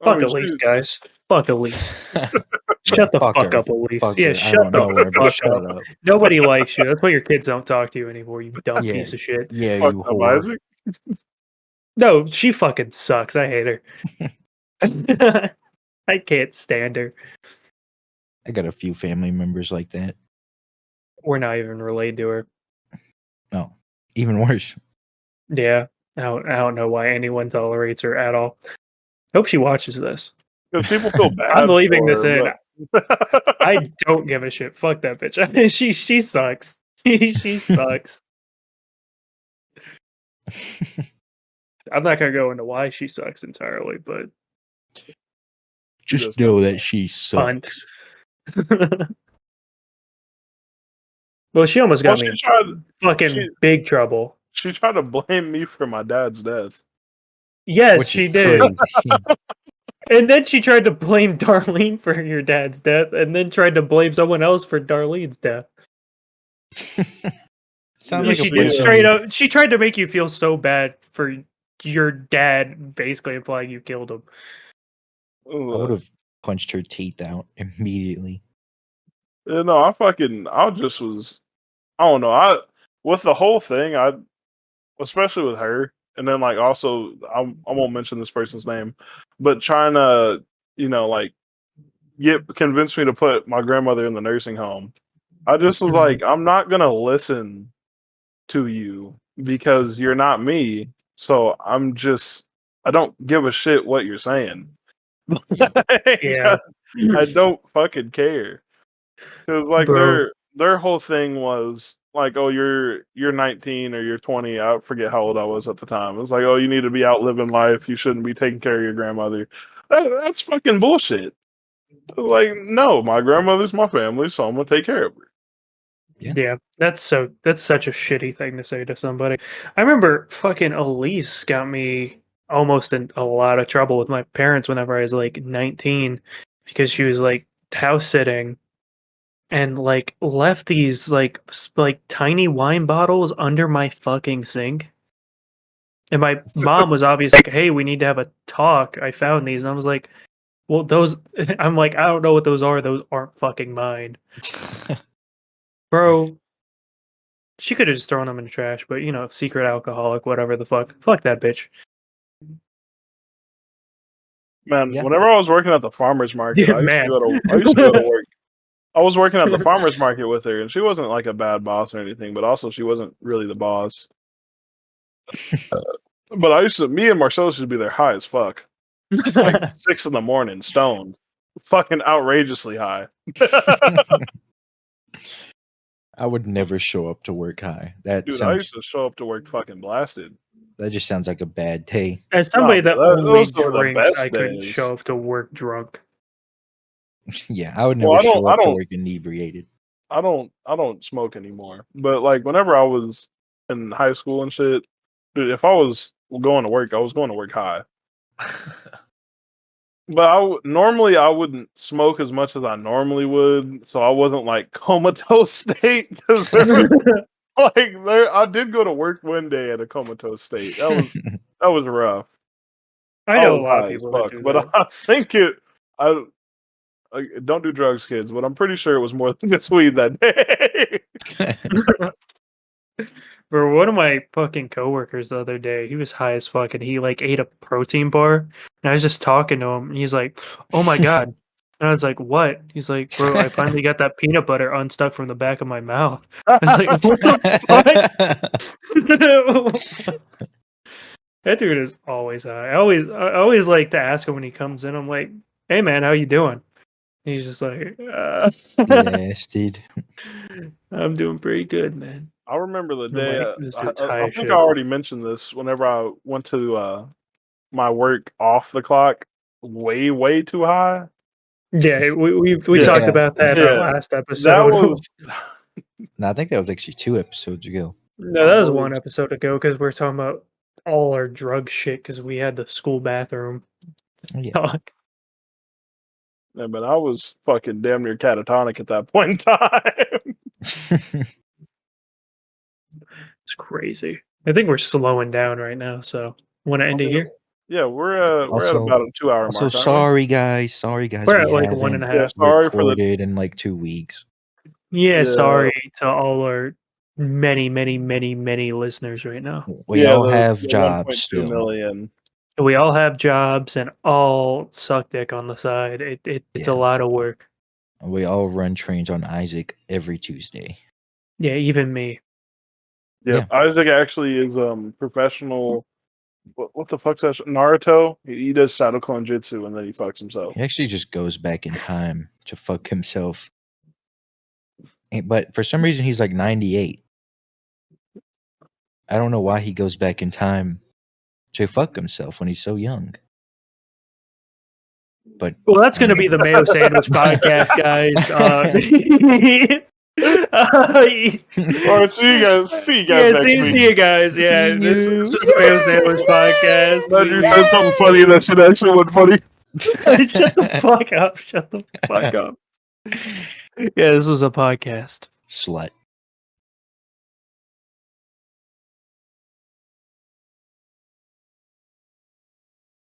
Fuck Elise, guys. Fuck Elise. Shut the fuck up, Elise. Yeah, shut the fuck up. Nobody likes you. That's why your kids don't talk to you anymore, you dumb piece of shit. Yeah, you whore. Isaac? No, she fucking sucks. I hate her. I can't stand her. I got a few family members like that. We're not even related to her. No, even worse. Yeah, I don't know why anyone tolerates her at all. Hope she watches this. Because people feel bad. I'm leaving this in. I don't give a shit. Fuck that bitch. She sucks. She sucks. I'm not gonna go into why she sucks entirely, but just know that she sucks. Well, she almost got me in fucking she- big trouble. She tried to blame me for my dad's death. Yes, Which she is did. crazy. And then she tried to blame Darlene for your dad's death, and then tried to blame someone else for Darlene's death. Sounds Yeah, like she a did person. straight up. She tried to make you feel so bad for your dad, basically implying you killed him. I would have punched her teeth out immediately. You know, I just was, I don't know. With the whole thing, especially with her, and then like also, I won't mention this person's name, but trying to, like convince me to put my grandmother in the nursing home. I just was like, I'm not gonna listen to you because you're not me. So I don't give a shit what you're saying. Yeah. I don't fucking care. Because like Bro. their whole thing was like, oh, you're 19 or you're 20. I forget how old I was at the time. It was like, oh, you need to be out living life. You shouldn't be taking care of your grandmother. That's fucking bullshit. Like, no, my grandmother's my family, so I'm gonna take care of her. Yeah, that's such a shitty thing to say to somebody. I remember fucking Elise got me almost in a lot of trouble with my parents whenever I was like 19 because she was like house sitting and like left these like tiny wine bottles under my fucking sink. And my mom was obviously like, "Hey, we need to have a talk. I found these." And I was like, "Well, those." I'm like, "I don't know what those are. Those aren't fucking mine, bro." She could have just thrown them in the trash, but secret alcoholic, whatever the fuck. Fuck that bitch. Man, Yeah. whenever I was working at the farmer's market, Yeah, I used man. to go to work. I was working at the farmer's market with her, and she wasn't like a bad boss or anything, but also she wasn't really the boss. But me and Marcel used to be there high as fuck. Like 6 a.m, stoned. Fucking outrageously high. I would never show up to work high. Dude, I used to show up to work fucking blasted. That just sounds like a bad day. As somebody that only those were the drinks, best I couldn't days. show up to work drunk. Yeah, I would never show up to work inebriated. I don't smoke anymore. But like whenever I was in high school and shit, dude, if I was going to work, I was going to work high. But normally I wouldn't smoke as much as I normally would, so I wasn't like comatose state because I did go to work one day at a comatose state. That was rough. I know a was lot of high as people that fuck, do but that. I think I don't do drugs, kids. But I'm pretty sure it was more than just weed that day. Bro, one of my fucking coworkers the other day, he was high as fuck and he like ate a protein bar. And I was just talking to him and he's like, "Oh my god." And I was like, "What?" He's like, "Bro, I finally got that peanut butter unstuck from the back of my mouth." I was like, "What the fuck?" That dude is always high. I always like to ask him when he comes in. I'm like, "Hey man, how you doing?" And he's just like, Yes, dude. "I'm doing pretty good, man." I remember the I'm day. like, this dude's high I as think shit. I already mentioned this. Whenever I went to my work off the clock, way too high. Yeah, we Yeah. talked about that in our last episode. No, I think that was actually 2 episodes ago. No, that was one episode ago because we're talking about all our drug shit because we had the school bathroom Yeah. talk. Yeah, but I was fucking damn near catatonic at that point in time. It's crazy. I think we're slowing down right now, so want to end it here? Yeah, we're at about a 2-hour mark. Also, sorry guys. We're at like 1.5. Yeah, sorry for recorded in like 2 weeks. Yeah, sorry to all our many listeners right now. We all have jobs 1.2 still. million. We all have jobs and all suck dick on the side. It's a lot of work. We all run trains on Isaac every Tuesday. Yeah, even me. Yeah, Isaac actually is professional. What the fuck's that? Naruto. He does Shadow Clone Jutsu and then he fucks himself. He actually just goes back in time to fuck himself. But for some reason, he's like 98. I don't know why he goes back in time to fuck himself when he's so young. But well, that's going to be the Mayo Sandwich podcast, guys. All right, see you guys. Next week. See you guys. Yeah, this was the Mayo Sandwich podcast. Glad you said something funny that shit actually wasn't funny. Shut the fuck up. Shut the fuck up. Yeah, this was a podcast. Slut.